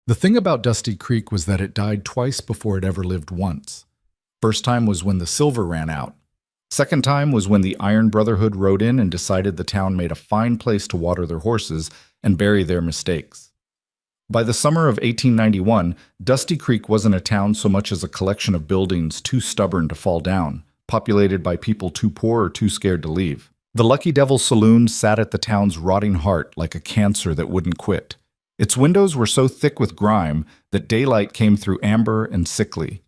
The thing about Dusty Creek was that it died twice before it ever lived once. First time was when the silver ran out. Second time was when the Iron Brotherhood rode in and decided the town made a fine place to water their horses and bury their mistakes. By the summer of 1891, Dusty Creek wasn't a town so much as a collection of buildings too stubborn to fall down, populated by people too poor or too scared to leave. The Lucky Devil Saloon sat at the town's rotting heart like a cancer that wouldn't quit. Its windows were so thick with grime that daylight came through amber and sickly.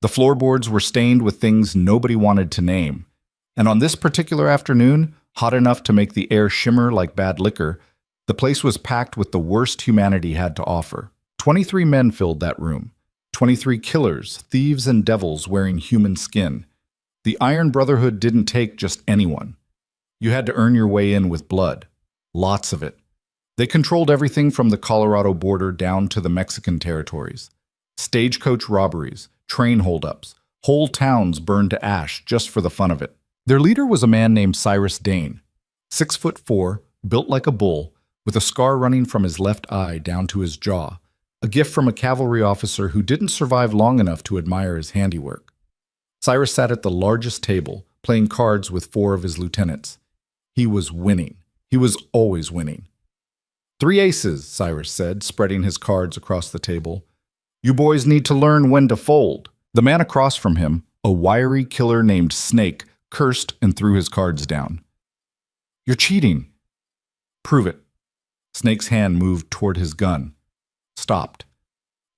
The floorboards were stained with things nobody wanted to name. And on this particular afternoon, hot enough to make the air shimmer like bad liquor, the place was packed with the worst humanity had to offer. 23 men filled that room. 23 killers, thieves, and devils wearing human skin. The Iron Brotherhood didn't take just anyone. You had to earn your way in with blood. Lots of it. They controlled everything from the Colorado border down to the Mexican territories. Stagecoach robberies, train holdups, whole towns burned to ash just for the fun of it. Their leader was a man named Cyrus Dane, 6'4", built like a bull, with a scar running from his left eye down to his jaw, a gift from a cavalry officer who didn't survive long enough to admire his handiwork. Cyrus sat at the largest table, playing cards with 4 of his lieutenants. He was winning. He was always winning. 3 aces, Cyrus said, spreading his cards across the table. You boys need to learn when to fold. The man across from him, a wiry killer named Snake, cursed and threw his cards down. You're cheating. Prove it. Snake's hand moved toward his gun. Stopped.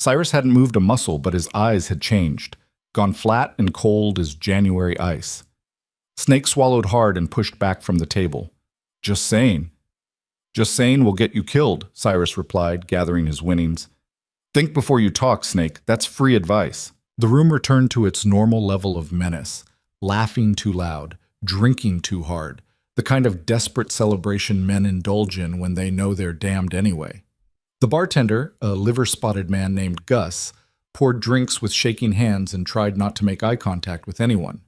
Cyrus hadn't moved a muscle, but his eyes had changed, gone flat and cold as January ice. Snake swallowed hard and pushed back from the table. Just saying. Just saying will get you killed, Cyrus replied, gathering his winnings. Think before you talk, Snake. That's free advice. The room returned to its normal level of menace, laughing too loud, drinking too hard, the kind of desperate celebration men indulge in when they know they're damned anyway. The bartender, a liver-spotted man named Gus, poured drinks with shaking hands and tried not to make eye contact with anyone.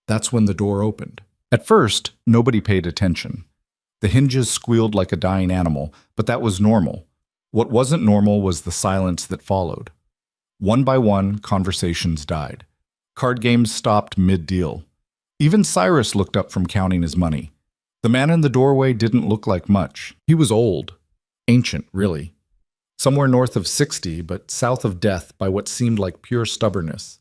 That's when the door opened. At first, nobody paid attention. The hinges squealed like a dying animal, but that was normal. What wasn't normal was the silence that followed. One by one, conversations died. Card games stopped mid-deal. Even Cyrus looked up from counting his money. The man in the doorway didn't look like much. He was old. Ancient, really. Somewhere north of 60, but south of death by what seemed like pure stubbornness.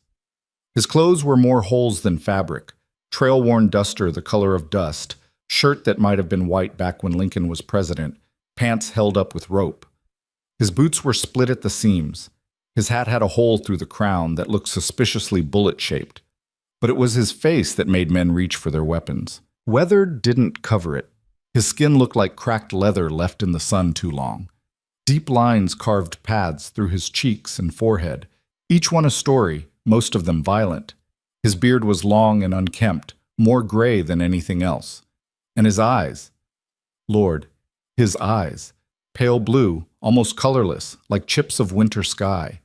His clothes were more holes than fabric. Trail-worn duster the color of dust, shirt that might have been white back when Lincoln was president, pants held up with rope. His boots were split at the seams. His hat had a hole through the crown that looked suspiciously bullet-shaped. But it was his face that made men reach for their weapons. Weather didn't cover it. His skin looked like cracked leather left in the sun too long. Deep lines carved paths through his cheeks and forehead, each one a story, most of them violent. His beard was long and unkempt, more gray than anything else. And his eyes. Lord, his eyes. Pale blue, almost colorless, like chips of winter sky.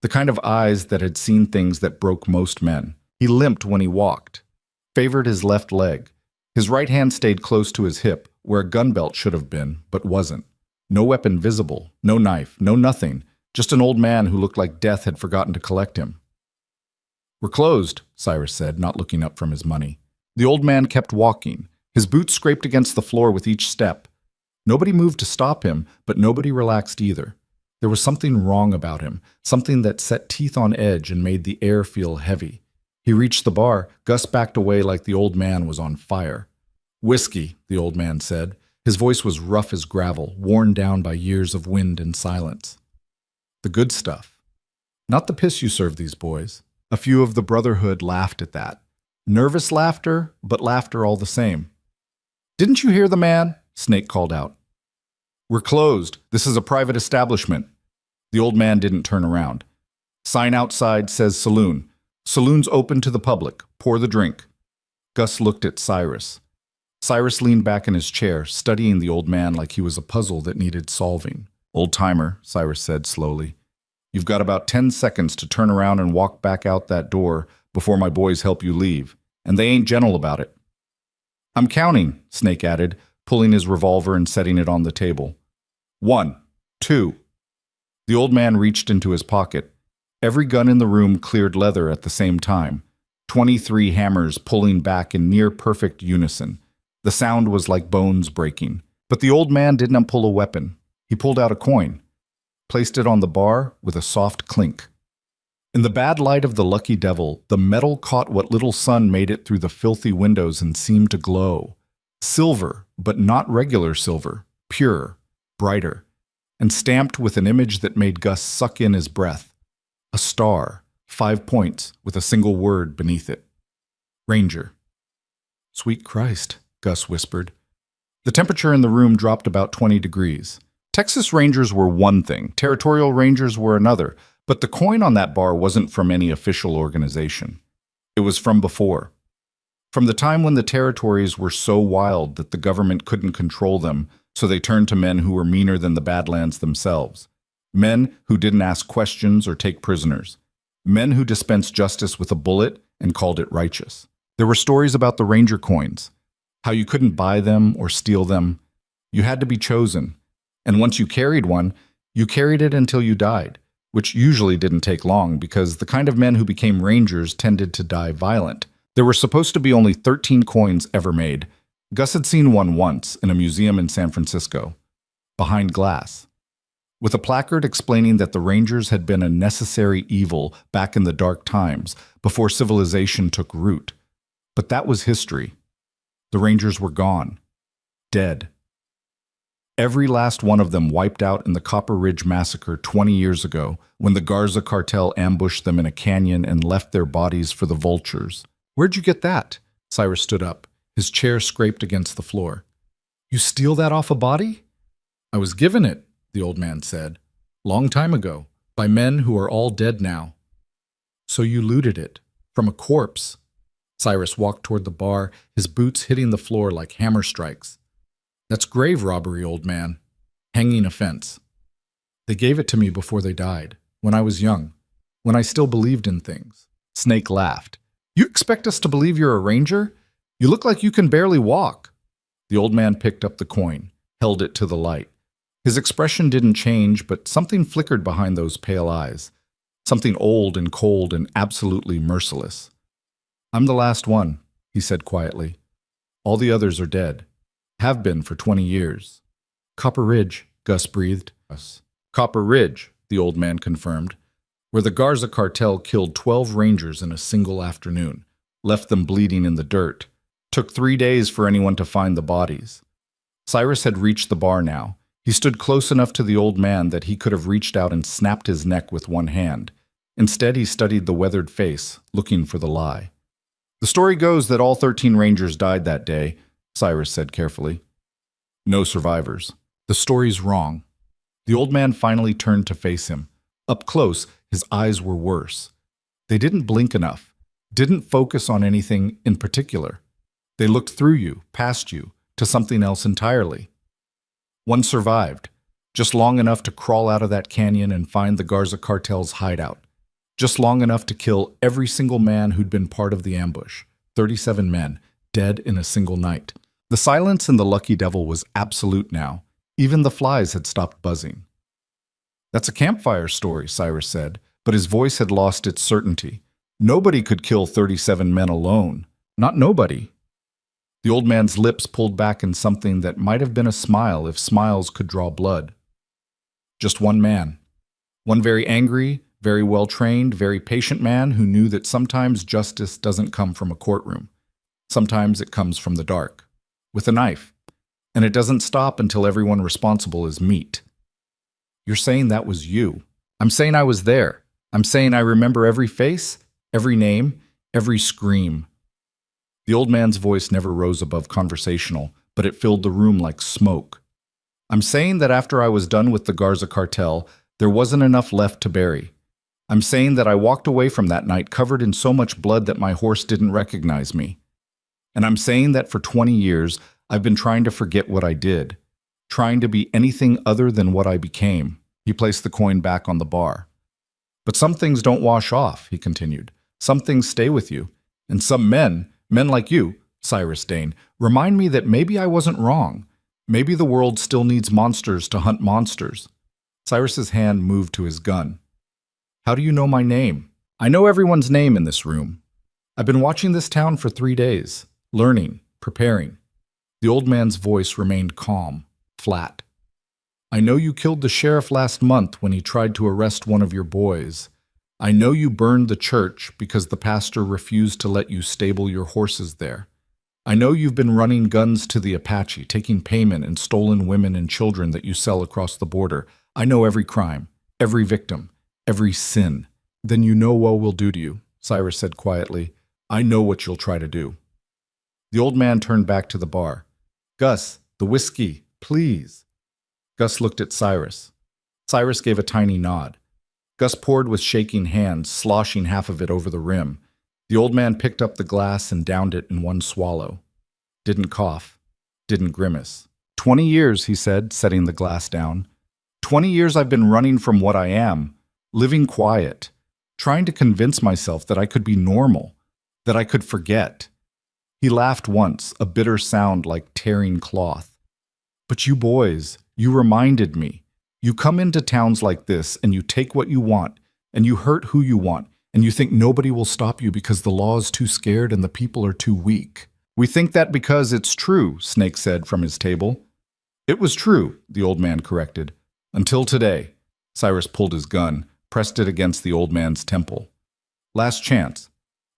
The kind of eyes that had seen things that broke most men. He limped when he walked. Favored his left leg. His right hand stayed close to his hip, where a gun belt should have been, but wasn't. No weapon visible, no knife, no nothing. Just an old man who looked like death had forgotten to collect him. We're closed, Cyrus said, not looking up from his money. The old man kept walking. His boots scraped against the floor with each step. Nobody moved to stop him, but nobody relaxed either. There was something wrong about him, something that set teeth on edge and made the air feel heavy. He reached the bar. Gus backed away like the old man was on fire. Whiskey, the old man said. His voice was rough as gravel, worn down by years of wind and silence. The good stuff. Not the piss you serve these boys. A few of the Brotherhood laughed at that. Nervous laughter, but laughter all the same. Didn't you hear the man? Snake called out. We're closed. This is a private establishment. The old man didn't turn around. Sign outside says Saloon. Saloon's open to the public. Pour the drink. Gus looked at Cyrus. Cyrus leaned back in his chair, studying the old man like he was a puzzle that needed solving. Old-timer, Cyrus said slowly. You've got about 10 seconds to turn around and walk back out that door before my boys help you leave. And they ain't gentle about it. I'm counting, Snake added, pulling his revolver and setting it on the table. 1, 2. The old man reached into his pocket. Every gun in the room cleared leather at the same time. 23 hammers pulling back in near-perfect unison. The sound was like bones breaking. But the old man didn't pull a weapon. He pulled out a coin, placed it on the bar with a soft clink. In the bad light of the lucky devil, the metal caught what little sun made it through the filthy windows and seemed to glow. Silver, but not regular silver, pure, brighter, and stamped with an image that made Gus suck in his breath. A star, 5 points, with a single word beneath it. Ranger. Sweet Christ, Gus whispered. The temperature in the room dropped about 20 degrees. Texas Rangers were one thing, Territorial Rangers were another, but the coin on that bar wasn't from any official organization. It was from before. From the time when the territories were so wild that the government couldn't control them, so they turned to men who were meaner than the Badlands themselves. Men who didn't ask questions or take prisoners. Men who dispensed justice with a bullet and called it righteous. There were stories about the Ranger coins, how you couldn't buy them or steal them. You had to be chosen. And once you carried one, you carried it until you died, which usually didn't take long because the kind of men who became Rangers tended to die violent. There were supposed to be only 13 coins ever made. Gus had seen one once in a museum in San Francisco, behind glass, with a placard explaining that the Rangers had been a necessary evil back in the dark times, before civilization took root. But that was history. The Rangers were gone. Dead. Every last one of them wiped out in the Copper Ridge Massacre 20 years ago, when the Garza cartel ambushed them in a canyon and left their bodies for the vultures. Where'd you get that? Cyrus stood up. His chair scraped against the floor. You steal that off a body? I was given it, the old man said. Long time ago, by men who are all dead now. So you looted it, from a corpse. Cyrus walked toward the bar, his boots hitting the floor like hammer strikes. That's grave robbery, old man. Hanging offense. They gave it to me before they died, when I was young, when I still believed in things. Snake laughed. You expect us to believe you're a ranger? You look like you can barely walk. The old man picked up the coin, held it to the light. His expression didn't change, but something flickered behind those pale eyes. Something old and cold and absolutely merciless. I'm the last one, he said quietly. All the others are dead. Have been for 20 years. Copper Ridge, Gus breathed. Copper Ridge, the old man confirmed, where the Garza cartel killed 12 Rangers in a single afternoon, left them bleeding in the dirt. Took 3 days for anyone to find the bodies. Cyrus had reached the bar now. He stood close enough to the old man that he could have reached out and snapped his neck with one hand. Instead, he studied the weathered face, looking for the lie. The story goes that all 13 Rangers died that day, Cyrus said carefully. No survivors. The story's wrong. The old man finally turned to face him. Up close, his eyes were worse. They didn't blink enough, didn't focus on anything in particular. They looked through you, past you, to something else entirely. One survived, just long enough to crawl out of that canyon and find the Garza cartel's hideout. Just long enough to kill every single man who'd been part of the ambush. 37 men, dead in a single night. The silence in the Lucky Devil was absolute now. Even the flies had stopped buzzing. That's a campfire story, Cyrus said, but his voice had lost its certainty. Nobody could kill 37 men alone. Not nobody. The old man's lips pulled back in something that might have been a smile if smiles could draw blood. Just one man. One very angry, very well-trained, very patient man who knew that sometimes justice doesn't come from a courtroom. Sometimes it comes from the dark. With a knife. And it doesn't stop until everyone responsible is meat. You're saying that was you. I'm saying I was there. I'm saying I remember every face, every name, every scream. The old man's voice never rose above conversational, but it filled the room like smoke. I'm saying that after I was done with the Garza cartel, there wasn't enough left to bury. I'm saying that I walked away from that night covered in so much blood that my horse didn't recognize me. And I'm saying that for 20 years, I've been trying to forget what I did, trying to be anything other than what I became. He placed the coin back on the bar. But some things don't wash off, he continued. Some things stay with you. And some men like you, Cyrus Dane, remind me that maybe I wasn't wrong. Maybe the world still needs monsters to hunt monsters. Cyrus's hand moved to his gun. How do you know my name? I know everyone's name in this room. I've been watching this town for 3 days, learning, preparing. The old man's voice remained calm, flat. I know you killed the sheriff last month when he tried to arrest one of your boys. I know you burned the church because the pastor refused to let you stable your horses there. I know you've been running guns to the Apache, taking payment and stolen women and children that you sell across the border. I know every crime, every victim, every sin. Then you know what we'll do to you, Cyrus said quietly. I know what you'll try to do. The old man turned back to the bar. Gus, the whiskey, please. Gus looked at Cyrus. Cyrus gave a tiny nod. Gus poured with shaking hands, sloshing half of it over the rim. The old man picked up the glass and downed it in one swallow. Didn't cough. Didn't grimace. 20 years, he said, setting the glass down. 20 years I've been running from what I am, living quiet, trying to convince myself that I could be normal, that I could forget. He laughed once, a bitter sound like tearing cloth. But you boys, you reminded me. You come into towns like this and you take what you want, and you hurt who you want, and you think nobody will stop you because the law is too scared and the people are too weak. We think that because it's true, Snake said from his table. It was true, the old man corrected. Until today. Cyrus pulled his gun, pressed it against the old man's temple. Last chance.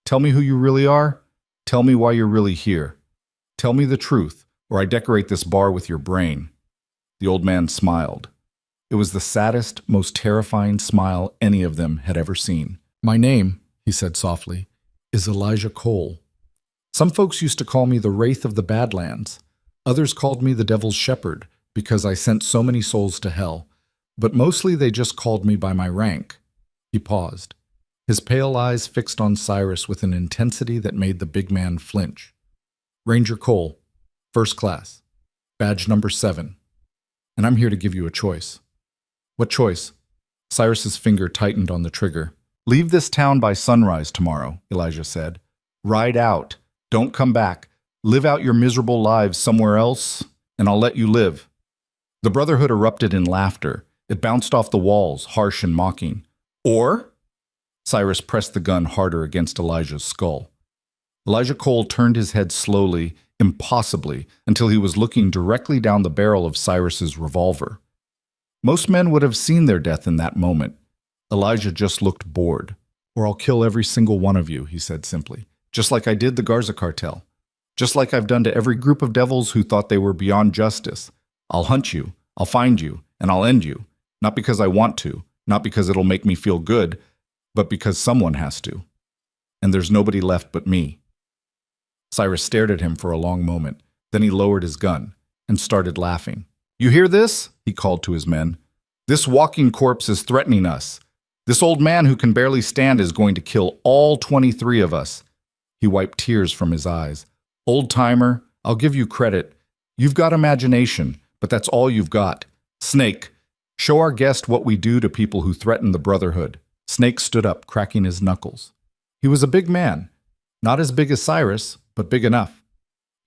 Tell me who you really are. Tell me why you're really here. Tell me the truth, or I decorate this bar with your brain. The old man smiled. It was the saddest, most terrifying smile any of them had ever seen. My name, he said softly, is Elijah Cole. Some folks used to call me the Wraith of the Badlands. Others called me the Devil's Shepherd because I sent so many souls to hell. But mostly they just called me by my rank. He paused, his pale eyes fixed on Cyrus with an intensity that made the big man flinch. Ranger Cole, first class, badge number 7. And I'm here to give you a choice. What choice? Cyrus's finger tightened on the trigger. Leave this town by sunrise tomorrow, Elijah said. Ride out. Don't come back. Live out your miserable lives somewhere else, and I'll let you live. The Brotherhood erupted in laughter. It bounced off the walls, harsh and mocking. Or? Cyrus pressed the gun harder against Elijah's skull. Elijah Cole turned his head slowly, impossibly, until he was looking directly down the barrel of Cyrus's revolver. Most men would have seen their death in that moment. Elijah just looked bored. Or I'll kill every single one of you, he said simply. Just like I did the Garza cartel. Just like I've done to every group of devils who thought they were beyond justice. I'll hunt you, I'll find you, and I'll end you. Not because I want to, not because it'll make me feel good, but because someone has to. And there's nobody left but me. Cyrus stared at him for a long moment. Then he lowered his gun and started laughing. You hear this? He called to his men. This walking corpse is threatening us. This old man who can barely stand is going to kill all 23 of us. He wiped tears from his eyes. Old-timer, I'll give you credit. You've got imagination, but that's all you've got. Snake, show our guest what we do to people who threaten the Brotherhood. Snake stood up, cracking his knuckles. He was a big man. Not as big as Cyrus, but big enough.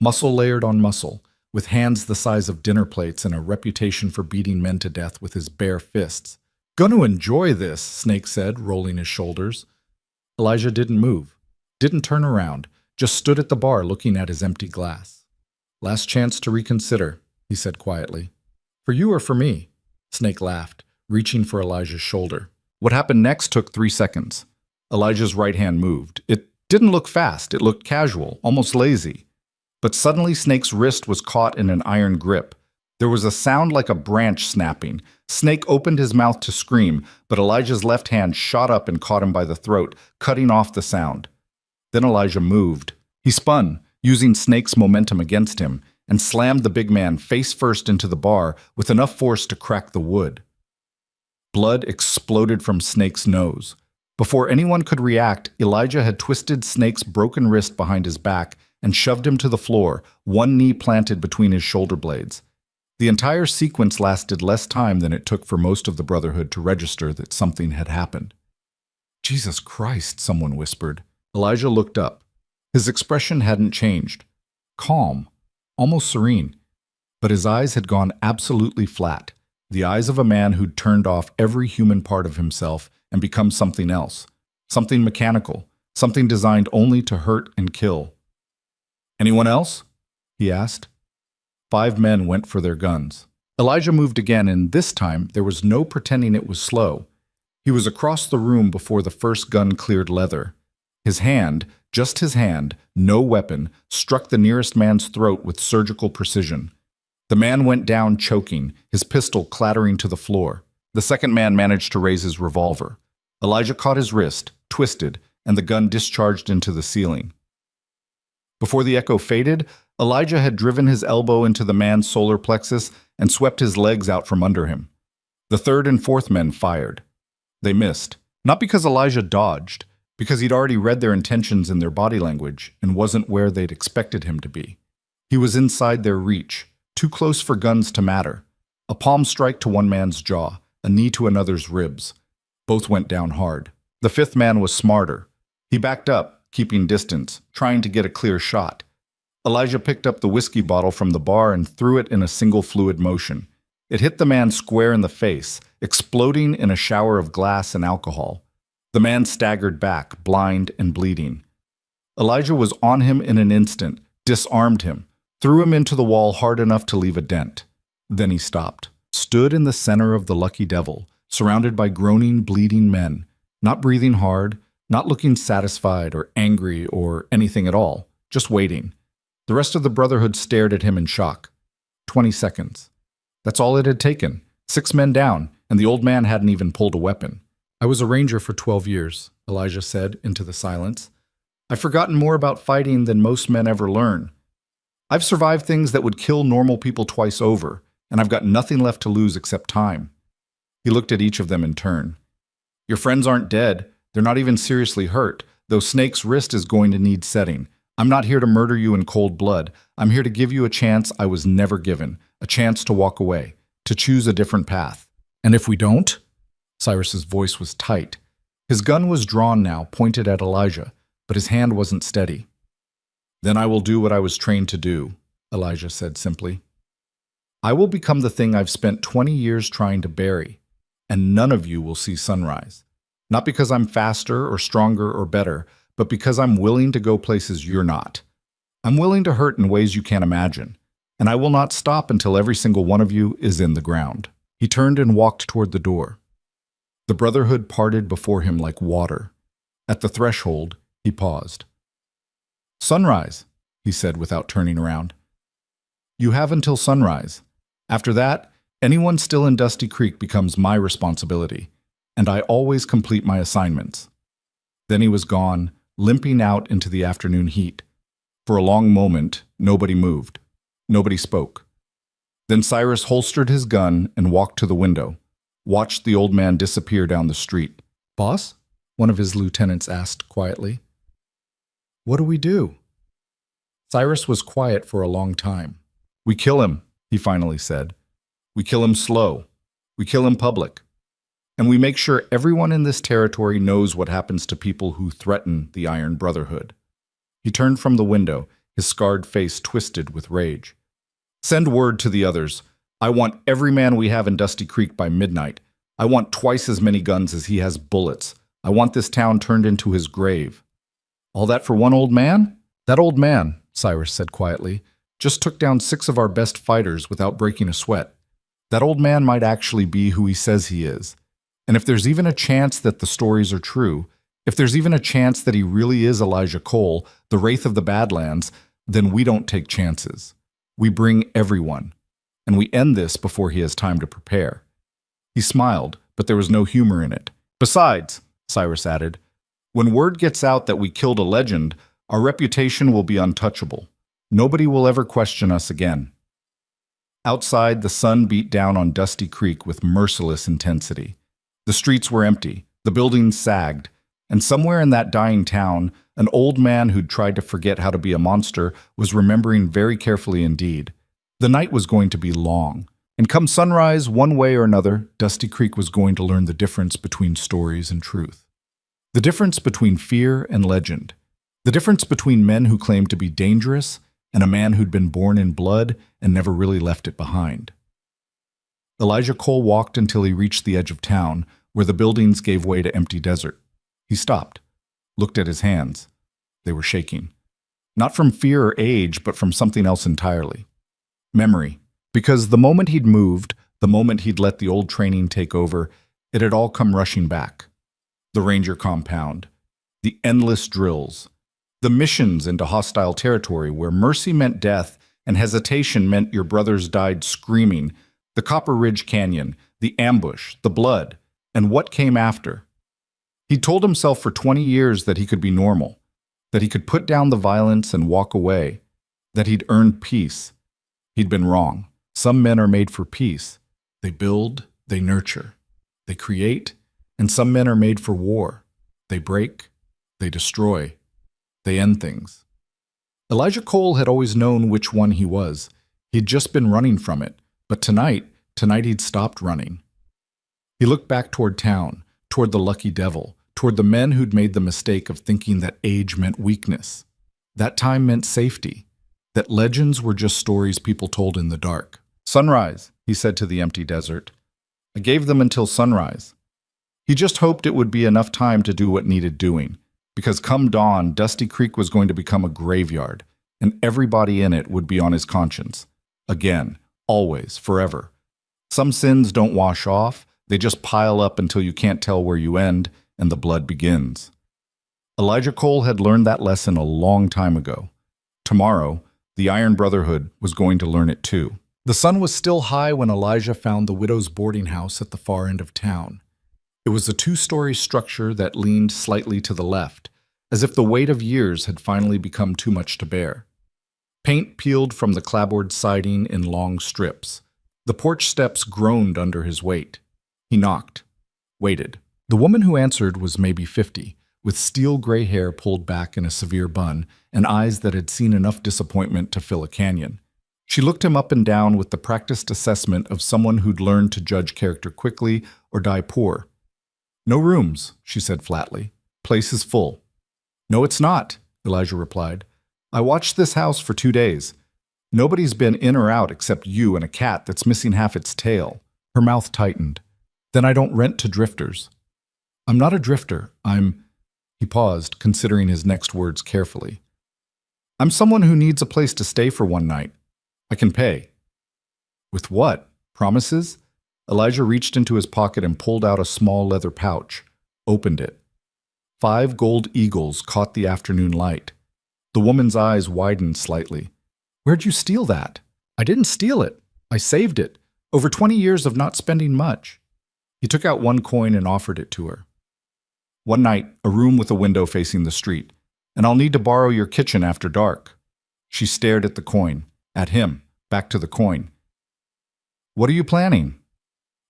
Muscle layered on muscle, with hands the size of dinner plates and a reputation for beating men to death with his bare fists. Gonna enjoy this, Snake said, rolling his shoulders. Elijah didn't move, didn't turn around, just stood at the bar looking at his empty glass. Last chance to reconsider, he said quietly. For you or for me? Snake laughed, reaching for Elijah's shoulder. What happened next took 3 seconds. Elijah's right hand moved. It didn't look fast, it looked casual, almost lazy. But suddenly Snake's wrist was caught in an iron grip. There was a sound like a branch snapping. Snake opened his mouth to scream, but Elijah's left hand shot up and caught him by the throat, cutting off the sound. Then Elijah moved. He spun, using Snake's momentum against him, and slammed the big man face first into the bar with enough force to crack the wood. Blood exploded from Snake's nose. Before anyone could react, Elijah had twisted Snake's broken wrist behind his back and shoved him to the floor, one knee planted between his shoulder blades. The entire sequence lasted less time than it took for most of the Brotherhood to register that something had happened. Jesus Christ, someone whispered. Elijah looked up. His expression hadn't changed. Calm, almost serene. But his eyes had gone absolutely flat. The eyes of a man who'd turned off every human part of himself and become something else, something mechanical, something designed only to hurt and kill. "Anyone else?" he asked. 5 men went for their guns. Elijah moved again, and this time there was no pretending it was slow. He was across the room before the first gun cleared leather. His hand, just his hand, no weapon, struck the nearest man's throat with surgical precision. The man went down choking, his pistol clattering to the floor. The second man managed to raise his revolver. Elijah caught his wrist, twisted, and the gun discharged into the ceiling. Before the echo faded, Elijah had driven his elbow into the man's solar plexus and swept his legs out from under him. The third and fourth men fired. They missed, not because Elijah dodged, because he'd already read their intentions in their body language and wasn't where they'd expected him to be. He was inside their reach, too close for guns to matter. A palm strike to one man's jaw, a knee to another's ribs. Both went down hard. The fifth man was smarter. He backed up, keeping distance, trying to get a clear shot. Elijah picked up the whiskey bottle from the bar and threw it in a single fluid motion. It hit the man square in the face, exploding in a shower of glass and alcohol. The man staggered back, blind and bleeding. Elijah was on him in an instant, disarmed him, threw him into the wall hard enough to leave a dent. Then he stopped, stood in the center of the lucky devil, surrounded by groaning, bleeding men, not breathing hard, not looking satisfied or angry or anything at all, just waiting. The rest of the Brotherhood stared at him in shock. 20 seconds. That's all it had taken. 6 men down, and the old man hadn't even pulled a weapon. "I was a ranger for 12 years, Elijah said into the silence. "I've forgotten more about fighting than most men ever learn. I've survived things that would kill normal people twice over, and I've got nothing left to lose except time." He looked at each of them in turn. "Your friends aren't dead. They're not even seriously hurt, though Snake's wrist is going to need setting. I'm not here to murder you in cold blood. I'm here to give you a chance I was never given, a chance to walk away, to choose a different path. And if we don't?" Cyrus's voice was tight. His gun was drawn now, pointed at Elijah, but his hand wasn't steady. "Then I will do what I was trained to do," Elijah said simply. "I will become the thing I've spent 20 years trying to bury, and none of you will see sunrise. Not because I'm faster or stronger or better, but because I'm willing to go places you're not. I'm willing to hurt in ways you can't imagine, and I will not stop until every single one of you is in the ground." He turned and walked toward the door. The Brotherhood parted before him like water. At the threshold, he paused. "Sunrise," he said without turning around. "You have until sunrise. After that, anyone still in Dusty Creek becomes my responsibility, and I always complete my assignments." Then he was gone, limping out into the afternoon heat. For a long moment, nobody moved. Nobody spoke. Then Cyrus holstered his gun and walked to the window, watched the old man disappear down the street. "Boss?" one of his lieutenants asked quietly. "What do we do?" Cyrus was quiet for a long time. "We kill him," he finally said. "We kill him slow. We kill him public. And we make sure everyone in this territory knows what happens to people who threaten the Iron Brotherhood." He turned from the window, his scarred face twisted with rage. "Send word to the others. I want every man we have in Dusty Creek by midnight. I want twice as many guns as he has bullets. I want this town turned into his grave." "All that for one old man?" "That old man," Cyrus said quietly, "just took down 6 of our best fighters without breaking a sweat. That old man might actually be who he says he is. And if there's even a chance that the stories are true, if there's even a chance that he really is Elijah Cole, the Wraith of the Badlands, then we don't take chances. We bring everyone. And we end this before he has time to prepare." He smiled, but there was no humor in it. "Besides," Cyrus added, "when word gets out that we killed a legend, our reputation will be untouchable. Nobody will ever question us again." Outside, the sun beat down on Dusty Creek with merciless intensity. The streets were empty, the buildings sagged, and somewhere in that dying town, an old man who'd tried to forget how to be a monster was remembering very carefully indeed. The night was going to be long, and come sunrise, one way or another, Dusty Creek was going to learn the difference between stories and truth. The difference between fear and legend. The difference between men who claimed to be dangerous and a man who'd been born in blood and never really left it behind. Elijah Cole walked until he reached the edge of town, where the buildings gave way to empty desert. He stopped, looked at his hands. They were shaking. Not from fear or age, but from something else entirely. Memory. Because the moment he'd moved, the moment he'd let the old training take over, it had all come rushing back. The ranger compound. The endless drills. The missions into hostile territory where mercy meant death and hesitation meant your brothers died screaming. The Copper Ridge Canyon. The ambush. The blood. And what came after. He'd told himself for 20 years that he could be normal, that he could put down the violence and walk away, that he'd earned peace. He'd been wrong. Some men are made for peace. They build, they nurture, they create, and some men are made for war. They break, they destroy, they end things. Elijah Cole had always known which one he was. He'd just been running from it, but tonight he'd stopped running. He looked back toward town, toward the lucky devil, toward the men who'd made the mistake of thinking that age meant weakness, that time meant safety, that legends were just stories people told in the dark. Sunrise, he said to the empty desert. I gave them until sunrise. He just hoped it would be enough time to do what needed doing, because come dawn, Dusty Creek was going to become a graveyard, and everybody in it would be on his conscience. Again, always, forever. Some sins don't wash off, they just pile up until you can't tell where you end, and the blood begins. Elijah Cole had learned that lesson a long time ago. Tomorrow, the Iron Brotherhood was going to learn it too. The sun was still high when Elijah found the widow's boarding house at the far end of town. It was a 2-story structure that leaned slightly to the left, as if the weight of years had finally become too much to bear. Paint peeled from the clapboard siding in long strips. The porch steps groaned under his weight. He knocked, waited. The woman who answered was maybe 50, with steel gray hair pulled back in a severe bun and eyes that had seen enough disappointment to fill a canyon. She looked him up and down with the practiced assessment of someone who'd learned to judge character quickly or die poor. No rooms, she said flatly. Place is full. No, it's not, Elijah replied. I watched this house for 2 days. Nobody's been in or out except you and a cat that's missing half its tail. Her mouth tightened. Then I don't rent to drifters. I'm not a drifter. He paused, considering his next words carefully. I'm someone who needs a place to stay for one night. I can pay. With what? Promises? Elijah reached into his pocket and pulled out a small leather pouch, opened it. 5 gold eagles caught the afternoon light. The woman's eyes widened slightly. Where'd you steal that? I didn't steal it. I saved it. Over 20 years of not spending much. He took out 1 coin and offered it to her. One night, a room with a window facing the street, and I'll need to borrow your kitchen after dark. She stared at the coin, at him, back to the coin. What are you planning?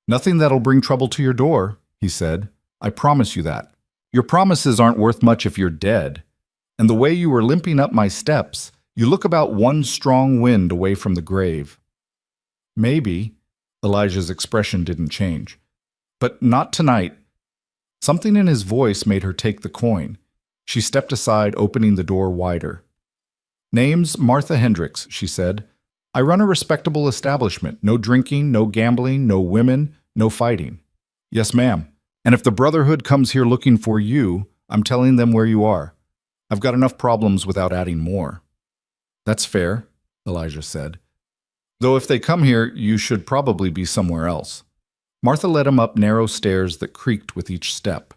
Nothing that'll bring trouble to your door, he said. I promise you that. Your promises aren't worth much if you're dead. And the way you were limping up my steps, you look about 1 strong wind away from the grave. Maybe. Elijah's expression didn't change. But not tonight. Something in his voice made her take the coin. She stepped aside, opening the door wider. Name's Martha Hendricks, she said. I run a respectable establishment. No drinking, no gambling, no women, no fighting. Yes, ma'am. And if the Brotherhood comes here looking for you, I'm telling them where you are. I've got enough problems without adding more. That's fair, Elijah said. Though if they come here, you should probably be somewhere else. Martha led him up narrow stairs that creaked with each step.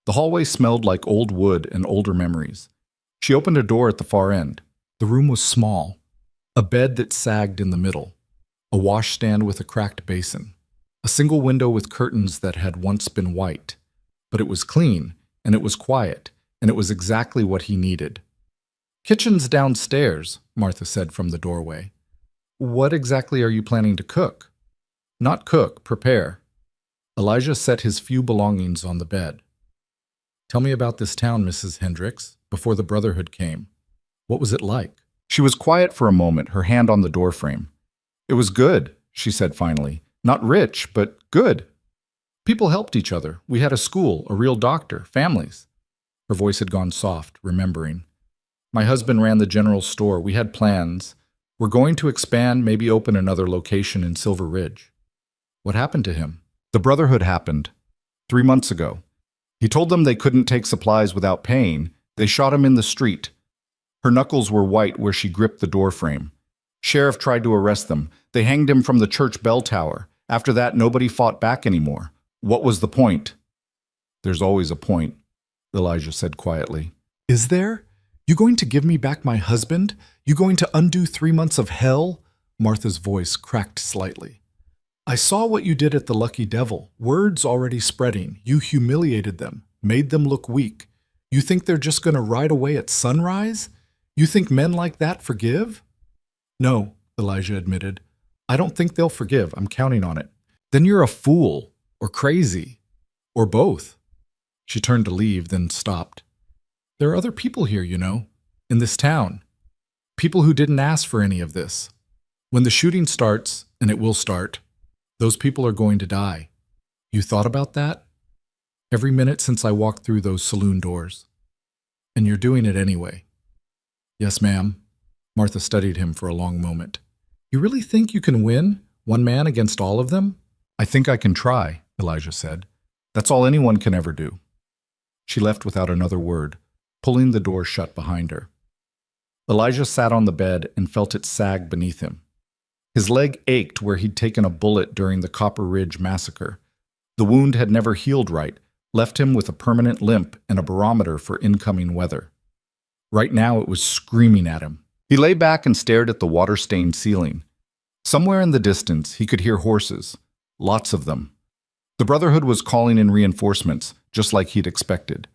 The hallway smelled like old wood and older memories. She opened a door at the far end. The room was small. A bed that sagged in the middle. A washstand with a cracked basin. A single window with curtains that had once been white. But it was clean, and it was quiet, and it was exactly what he needed. Kitchen's downstairs, Martha said from the doorway. What exactly are you planning to cook? Not cook, prepare. Elijah set his few belongings on the bed. Tell me about this town, Mrs. Hendricks, before the Brotherhood came. What was it like? She was quiet for a moment, her hand on the doorframe. It was good, she said finally. Not rich, but good. People helped each other. We had a school, a real doctor, families. Her voice had gone soft, remembering. My husband ran the general store. We had plans. We're going to expand, maybe open another location in Silver Ridge. What happened to him? The Brotherhood happened 3 months ago. He told them they couldn't take supplies without paying. They shot him in the street. Her knuckles were white where she gripped the doorframe. Sheriff tried to arrest them. They hanged him from the church bell tower. After that, nobody fought back anymore. What was the point? There's always a point, Elijah said quietly. Is there? You going to give me back my husband? You going to undo 3 months of hell? Martha's voice cracked slightly. I saw what you did at the Lucky Devil. Words already spreading. You humiliated them, made them look weak. You think they're just going to ride away at sunrise? You think men like that forgive? No, Elijah admitted. I don't think they'll forgive. I'm counting on it. Then you're a fool, or crazy, or both. She turned to leave, then stopped. There are other people here, you know, in this town. People who didn't ask for any of this. When the shooting starts, and it will start, those people are going to die. You thought about that? Every minute since I walked through those saloon doors. And you're doing it anyway. Yes, ma'am. Martha studied him for a long moment. You really think you can win, one man against all of them? I think I can try, Elijah said. That's all anyone can ever do. She left without another word, pulling the door shut behind her. Elijah sat on the bed and felt it sag beneath him. His leg ached where he'd taken a bullet during the Copper Ridge massacre. The wound had never healed right, left him with a permanent limp and a barometer for incoming weather. Right now it was screaming at him. He lay back and stared at the water-stained ceiling. Somewhere in the distance he could hear horses, lots of them. The Brotherhood was calling in reinforcements, just like he'd expected.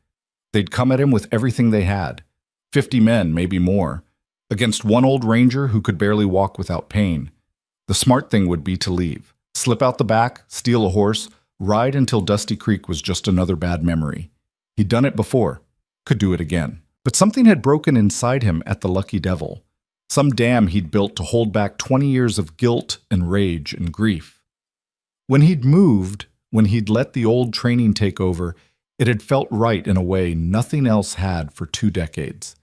They'd come at him with everything they had, 50 men, maybe more, against one old ranger who could barely walk without pain. The smart thing would be to leave, slip out the back, steal a horse, ride until Dusty Creek was just another bad memory. He'd done it before, could do it again. But something had broken inside him at the Lucky Devil, some dam he'd built to hold back 20 years of guilt and rage and grief. When he'd moved, when he'd let the old training take over, it had felt right in a way nothing else had for 2 decades.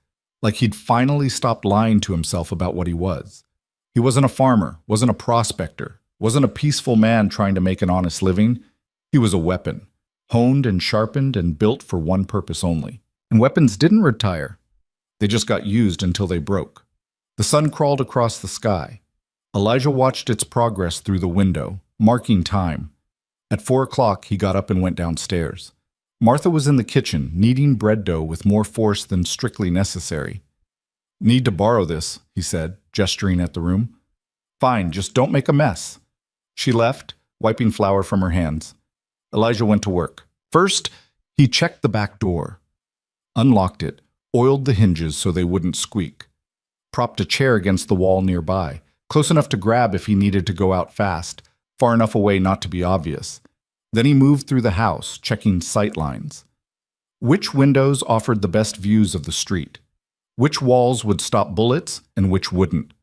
Like he'd finally stopped lying to himself about what he was. He wasn't a farmer, wasn't a prospector, wasn't a peaceful man trying to make an honest living. He was a weapon, honed and sharpened and built for one purpose only. And weapons didn't retire. They just got used until they broke. The sun crawled across the sky. Elijah watched its progress through the window, marking time. At 4 o'clock, he got up and went downstairs. Martha was in the kitchen, kneading bread dough with more force than strictly necessary. Need to borrow this, he said, gesturing at the room. Fine, just don't make a mess. She left, wiping flour from her hands. Elijah went to work. First, he checked the back door. Unlocked it, oiled the hinges so they wouldn't squeak, propped a chair against the wall nearby, close enough to grab if he needed to go out fast, far enough away not to be obvious. Then he moved through the house, checking sight lines. Which windows offered the best views of the street? Which walls would stop bullets and which wouldn't?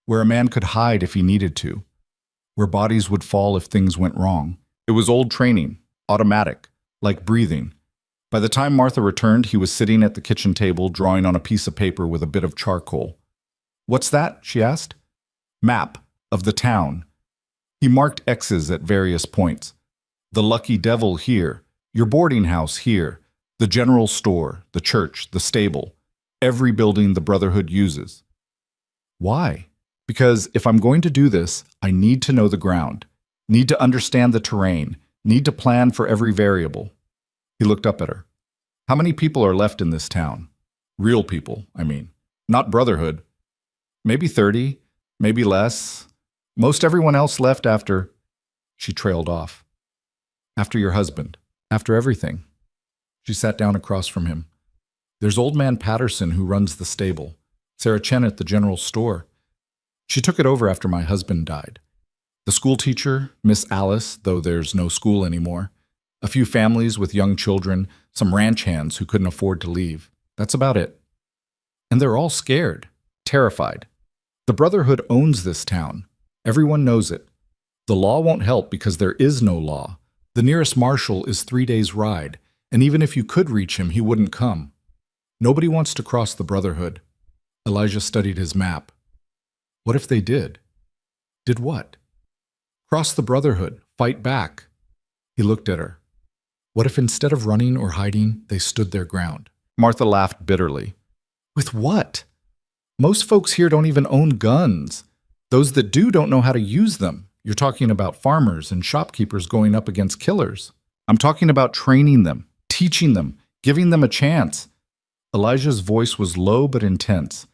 Where a man could hide if he needed to? Where bodies would fall if things went wrong? It was old training, automatic, like breathing. By the time Martha returned, he was sitting at the kitchen table, drawing on a piece of paper with a bit of charcoal. What's that? She asked. Map of the town. He marked X's at various points. The Lucky Devil here, your boarding house here, the general store, the church, the stable, every building the Brotherhood uses. Why? Because if I'm going to do this, I need to know the ground, need to understand the terrain, need to plan for every variable. He looked up at her. How many people are left in this town? Real people, I mean. Not Brotherhood. Maybe 30, maybe less. Most everyone else left after... She trailed off. After your husband. After everything. She sat down across from him. There's old man Patterson who runs the stable. Sarah Chen at the general store. She took it over after my husband died. The school teacher, Miss Alice, though there's no school anymore. A few families with young children, some ranch hands who couldn't afford to leave. That's about it. And they're all scared, terrified. The Brotherhood owns this town. Everyone knows it. The law won't help because there is no law. The nearest marshal is 3 days' ride, and even if you could reach him, he wouldn't come. Nobody wants to cross the Brotherhood. Elijah studied his map. What if they did? Did what? Cross the Brotherhood, Fight back. He looked at her. What if instead of running or hiding, they stood their ground? Martha laughed bitterly. With what? Most folks here don't even own guns. Those that do don't know how to use them. You're talking about farmers and shopkeepers going up against killers. I'm talking about training them, teaching them, giving them a chance. Elijah's voice was low but intense.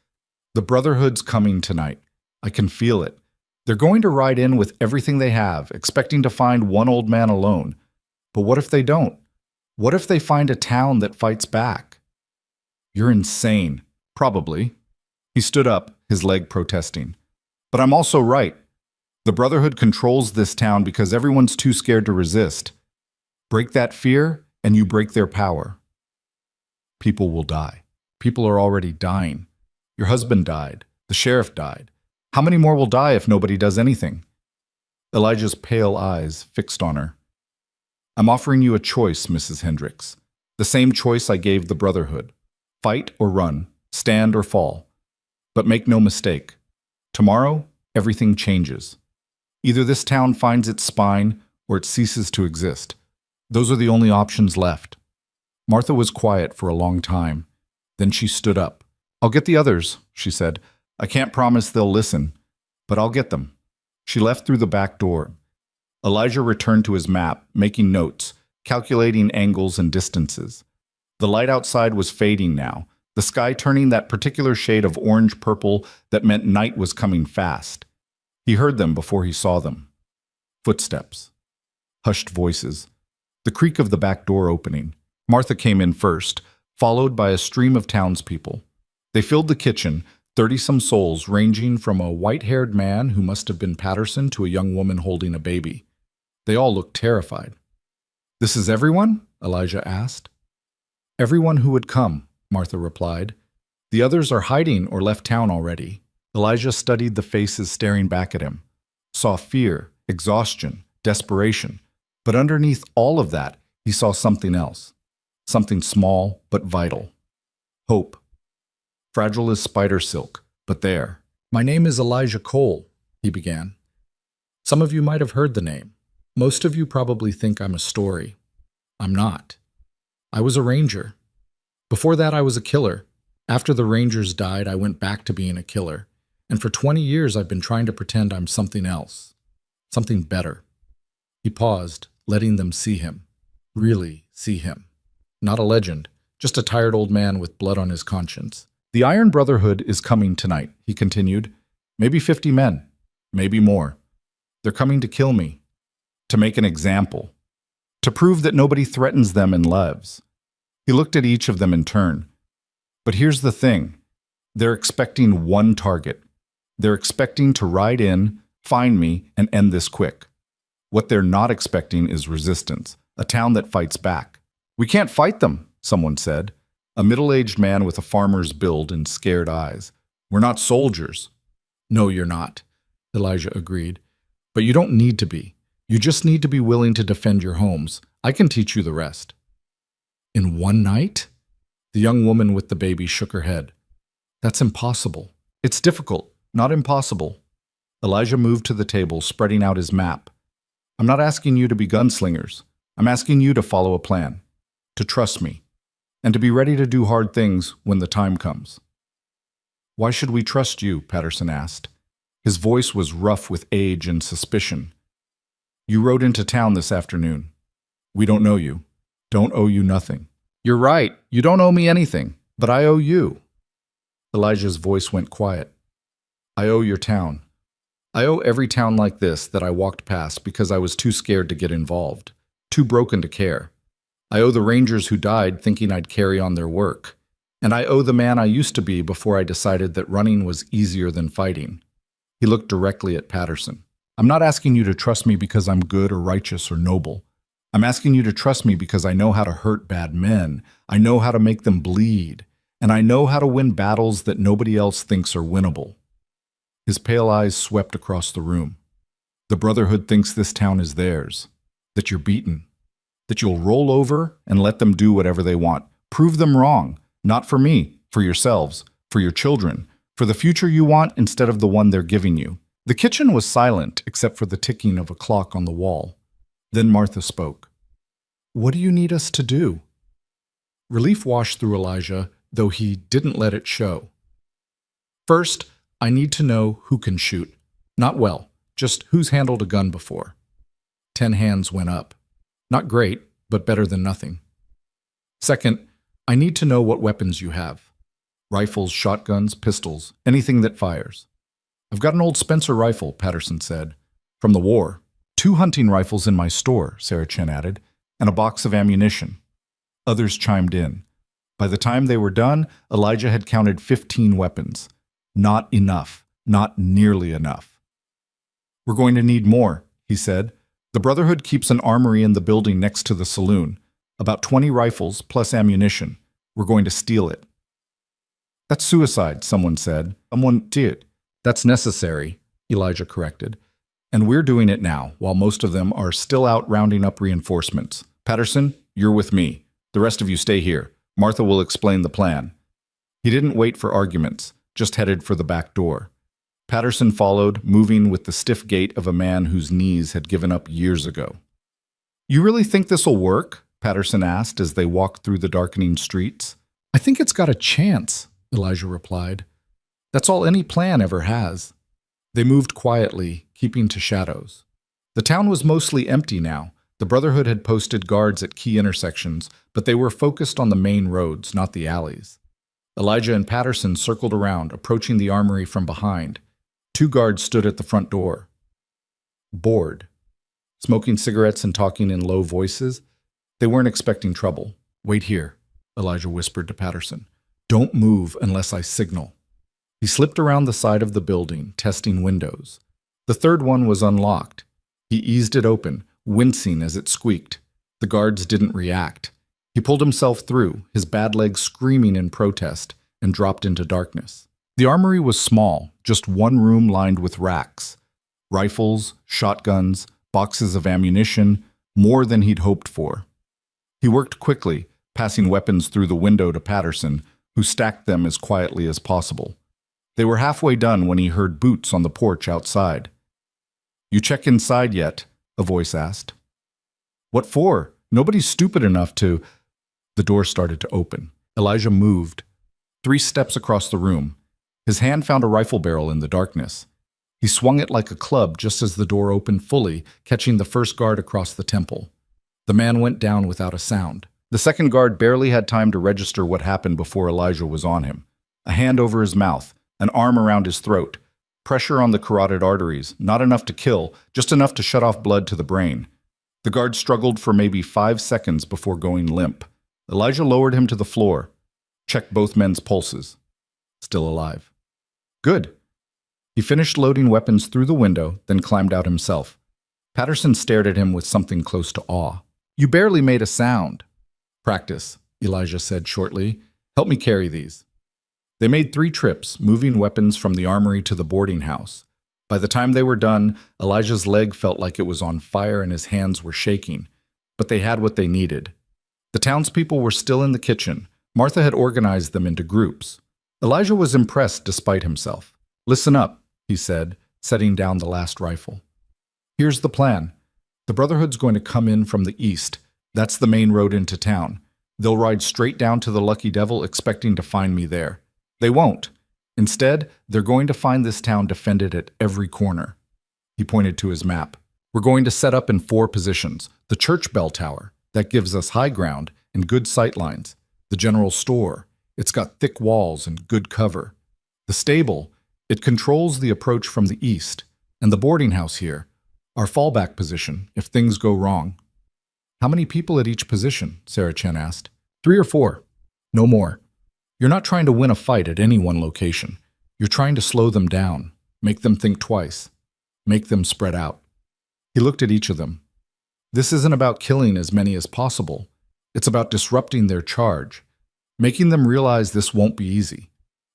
The Brotherhood's coming tonight. I can feel it. They're going to ride in with everything they have, expecting to find one old man alone. But what if they don't? What if they find a town that fights back? You're insane. Probably. He stood up, his leg protesting. But I'm also right. The Brotherhood controls this town because everyone's too scared to resist. Break that fear, and you break their power. People will die. People are already dying. Your husband died. The sheriff died. How many more will die if nobody does anything? Elijah's pale eyes fixed on her. I'm offering you a choice, Mrs. Hendricks. The same choice I gave the Brotherhood. Fight or run, stand or fall. But make no mistake. Tomorrow, everything changes. Either this town finds its spine or it ceases to exist. Those are the only options left. Martha was quiet for a long time. Then she stood up. I'll get the others, she said. I can't promise they'll listen, but I'll get them. She left through the back door. Elijah returned to his map, making notes, calculating angles and distances. The light outside was fading now, the sky turning that particular shade of orange-purple that meant night was coming fast. He heard them before he saw them. Footsteps. Hushed voices. The creak of the back door opening. Martha came in first, followed by a stream of townspeople. They filled the kitchen, 30-some souls ranging from a white-haired man who must have been Patterson to a young woman holding a baby. They all looked terrified. This is everyone? Elijah asked. Everyone who would come, Martha replied. The others are hiding or left town already. Elijah studied the faces staring back at him, saw fear, exhaustion, desperation. But underneath all of that, he saw something else. Something small but vital. Hope. Fragile as spider silk, but there. My name is Elijah Cole, he began. Some of you might have heard the name. Most of you probably think I'm a story. I'm not. I was a ranger. Before that, I was a killer. After the rangers died, I went back to being a killer. And for 20 years, I've been trying to pretend I'm something else. Something better. He paused, letting them see him. Really see him. Not a legend, just a tired old man with blood on his conscience. The Iron Brotherhood is coming tonight, he continued. Maybe 50 men, maybe more. They're coming to kill me, to make an example, to prove that nobody threatens them and lives. He looked at each of them in turn. But here's the thing. They're expecting one target. They're expecting to ride in, find me, and end this quick. What they're not expecting is resistance, a town that fights back. We can't fight them, someone said. A middle-aged man with a farmer's build and scared eyes. We're not soldiers. No, you're not, Elijah agreed. But you don't need to be. You just need to be willing to defend your homes. I can teach you the rest. In one night? The young woman with the baby shook her head. That's impossible. It's difficult, not impossible. Elijah moved to the table, spreading out his map. I'm not asking you to be gunslingers. I'm asking you to follow a plan, to trust me, and to be ready to do hard things when the time comes. Why should we trust you? Patterson asked. His voice was rough with age and suspicion. You rode into town this afternoon. We don't know you. Don't owe you nothing. You're right. You don't owe me anything, but I owe you. Elijah's voice went quiet. I owe your town. I owe every town like this that I walked past because I was too scared to get involved, too broken to care. I owe the rangers who died thinking I'd carry on their work. And I owe the man I used to be before I decided that running was easier than fighting. He looked directly at Patterson. I'm not asking you to trust me because I'm good or righteous or noble. I'm asking you to trust me because I know how to hurt bad men. I know how to make them bleed. And I know how to win battles that nobody else thinks are winnable. His pale eyes swept across the room. The Brotherhood thinks this town is theirs, that you're beaten, that you'll roll over and let them do whatever they want. Prove them wrong, not for me, for yourselves, for your children, for the future you want instead of the one they're giving you. The kitchen was silent except for the ticking of a clock on the wall. Then Martha spoke. "What do you need us to do?" Relief washed through Elijah, though he didn't let it show. "First, I need to know who can shoot. Not well, just who's handled a gun before." 10 hands went up. Not great, but better than nothing. "Second, I need to know what weapons you have. Rifles, shotguns, pistols, anything that fires." "I've got an old Spencer rifle," Patterson said. "From the war. 2 hunting rifles in my store," Sarah Chen added, "and a box of ammunition." Others chimed in. By the time they were done, Elijah had counted 15 weapons. Not enough. Not nearly enough. "We're going to need more," he said. "The Brotherhood keeps an armory in the building next to the saloon. About 20 rifles plus ammunition. We're going to steal it." "That's suicide," someone said. "Someone did." "That's necessary," Elijah corrected. "And we're doing it now, while most of them are still out rounding up reinforcements. Patterson, you're with me. The rest of you stay here. Martha will explain the plan." He didn't wait for arguments, just headed for the back door. Patterson followed, moving with the stiff gait of a man whose knees had given up years ago. "You really think this'll work?" Patterson asked as they walked through the darkening streets. "I think it's got a chance," Elijah replied. "That's all any plan ever has." They moved quietly, keeping to shadows. The town was mostly empty now. The Brotherhood had posted guards at key intersections, but they were focused on the main roads, not the alleys. Elijah and Patterson circled around, approaching the armory from behind. 2 guards stood at the front door. Bored. Smoking cigarettes and talking in low voices. They weren't expecting trouble. "Wait here," Elijah whispered to Patterson. "Don't move unless I signal." He slipped around the side of the building, testing windows. The third one was unlocked. He eased it open, wincing as it squeaked. The guards didn't react. He pulled himself through, his bad legs screaming in protest, and dropped into darkness. The armory was small, just one room lined with racks. Rifles, shotguns, boxes of ammunition, more than he'd hoped for. He worked quickly, passing weapons through the window to Patterson, who stacked them as quietly as possible. They were halfway done when he heard boots on the porch outside. "You check inside yet?" a voice asked. "What for? Nobody's stupid enough to—" The door started to open. Elijah moved 3 steps across the room. His hand found a rifle barrel in the darkness. He swung it like a club just as the door opened fully, catching the first guard across the temple. The man went down without a sound. The second guard barely had time to register what happened before Elijah was on him. A hand over his mouth, an arm around his throat. Pressure on the carotid arteries, not enough to kill, just enough to shut off blood to the brain. The guard struggled for maybe 5 seconds before going limp. Elijah lowered him to the floor, checked both men's pulses. Still alive. Good. He finished loading weapons through the window, then climbed out himself. Patterson stared at him with something close to awe. "You barely made a sound." "Practice," Elijah said shortly. "Help me carry these." They made 3 trips, moving weapons from the armory to the boarding house. By the time they were done, Elijah's leg felt like it was on fire and his hands were shaking. But they had what they needed. The townspeople were still in the kitchen. Martha had organized them into groups. Elijah was impressed despite himself. "Listen up," he said, setting down the last rifle. "Here's the plan. The Brotherhood's going to come in from the east. That's the main road into town. They'll ride straight down to the Lucky Devil expecting to find me there. They won't. Instead, they're going to find this town defended at every corner." He pointed to his map. "We're going to set up in 4 positions. The church bell tower. That gives us high ground and good sight lines. The general store. It's got thick walls and good cover. The stable. It controls the approach from the east. And the boarding house here. Our fallback position, if things go wrong." "How many people at each position?" Sarah Chen asked. 3 or 4. No more. You're not trying to win a fight at any one location. You're trying to slow them down, make them think twice, make them spread out. He looked at each of them. This isn't about killing as many as possible. It's about disrupting their charge, making them realize this won't be easy.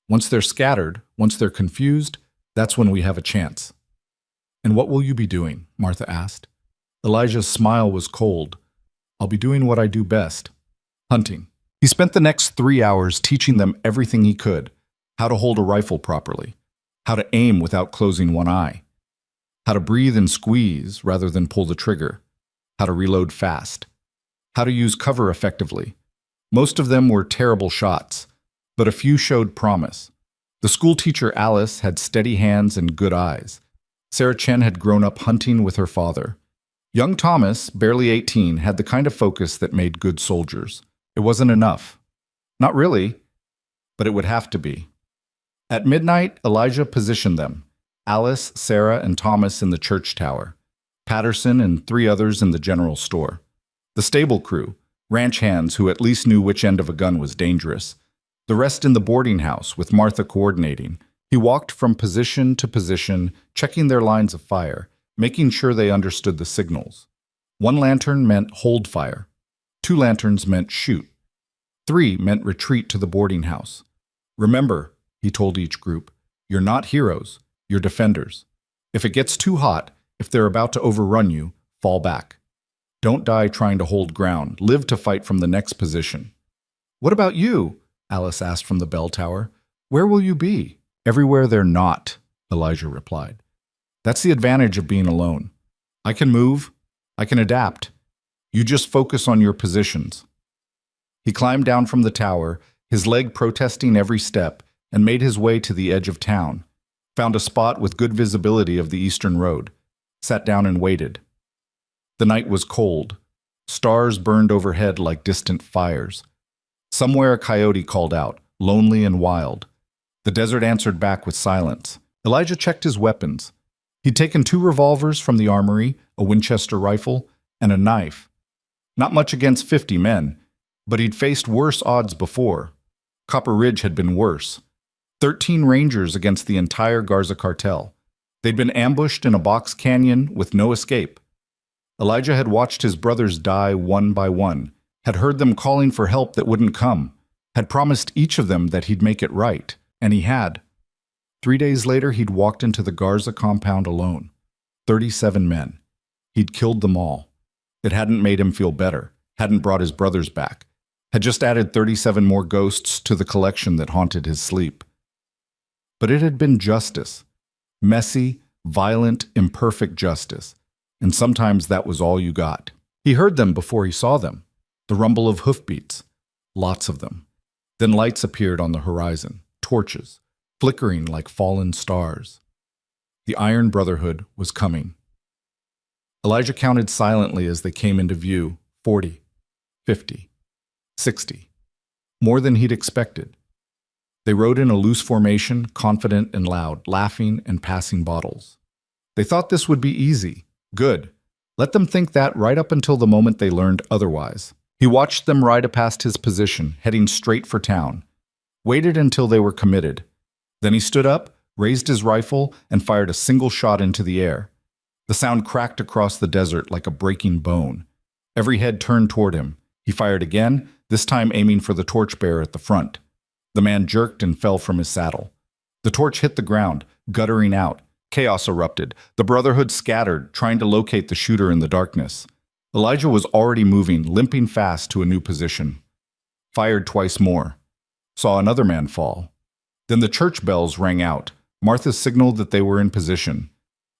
Once they're scattered, once they're confused, that's when we have a chance. "And what will you be doing?" Martha asked. Elijah's smile was cold. "I'll be doing what I do best. Hunting." He spent the next 3 hours teaching them everything he could. How to hold a rifle properly. How to aim without closing one eye. How to breathe and squeeze rather than pull the trigger. how to reload fast, how to use cover effectively. Most of them were terrible shots, but a few showed promise. The school teacher Alice had steady hands and good eyes. Sarah Chen had grown up hunting with her father. Young Thomas, barely 18, had the kind of focus that made good soldiers. It wasn't enough. Not really, but it would have to be. At midnight, Elijah positioned them, Alice, Sarah, and Thomas in the church tower, Patterson and 3 others in the general store. The stable crew, ranch hands who at least knew which end of a gun was dangerous. The rest in the boarding house, with Martha coordinating. He walked from position to position, checking their lines of fire, making sure they understood the signals. 1 lantern meant hold fire. 2 lanterns meant shoot. 3 meant retreat to the boarding house. Remember, he told each group, you're not heroes, you're defenders. If it gets too hot, if they're about to overrun you, fall back. Don't die trying to hold ground, live to fight from the next position. What about you? Alice asked from the bell tower. Where will you be? Everywhere they're not, Elijah replied. That's the advantage of being alone. I can move, I can adapt. You just focus on your positions. He climbed down from the tower, his leg protesting every step, and made his way to the edge of town, found a spot with good visibility of the eastern road, sat down and waited. The night was cold. Stars burned overhead like distant fires. Somewhere a coyote called out, lonely and wild. The desert answered back with silence. Elijah checked his weapons. He'd taken 2 revolvers from the armory, a Winchester rifle, and a knife. Not much against 50 men, but he'd faced worse odds before. Copper Ridge had been worse. 13 Rangers against the entire Garza cartel. They'd been ambushed in a box canyon with no escape. Elijah had watched his brothers die one by one, had heard them calling for help that wouldn't come, had promised each of them that he'd make it right, and he had. 3 days later, he'd walked into the Garza compound alone. 37 men. He'd killed them all. It hadn't made him feel better, hadn't brought his brothers back, had just added 37 more ghosts to the collection that haunted his sleep. But it had been justice. Messy, violent, imperfect justice. And sometimes that was all you got. He heard them before he saw them. The rumble of hoofbeats. Lots of them. Then lights appeared on the horizon. Torches. Flickering like fallen stars. The Iron Brotherhood was coming. Elijah counted silently as they came into view. 40. 50. 60. More than he'd expected. They rode in a loose formation, confident and loud, laughing and passing bottles. They thought this would be easy. Good. Let them think that right up until the moment they learned otherwise. He watched them ride past his position, heading straight for town. Waited until they were committed. Then he stood up, raised his rifle, and fired a single shot into the air. The sound cracked across the desert like a breaking bone. Every head turned toward him. He fired again, this time aiming for the torchbearer at the front. The man jerked and fell from his saddle. The torch hit the ground, guttering out. Chaos erupted. The Brotherhood scattered, trying to locate the shooter in the darkness. Elijah was already moving, limping fast to a new position. Fired twice more. Saw another man fall. Then the church bells rang out. Martha signaled that they were in position.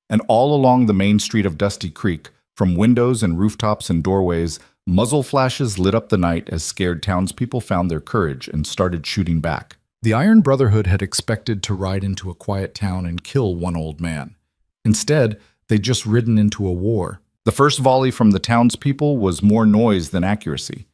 And all along the main street of Dusty Creek, from windows and rooftops and doorways, muzzle flashes lit up the night as scared townspeople found their courage and started shooting back. The Iron Brotherhood had expected to ride into a quiet town and kill one old man. Instead, they'd just ridden into a war. The first volley from the townspeople was more noise than accuracy.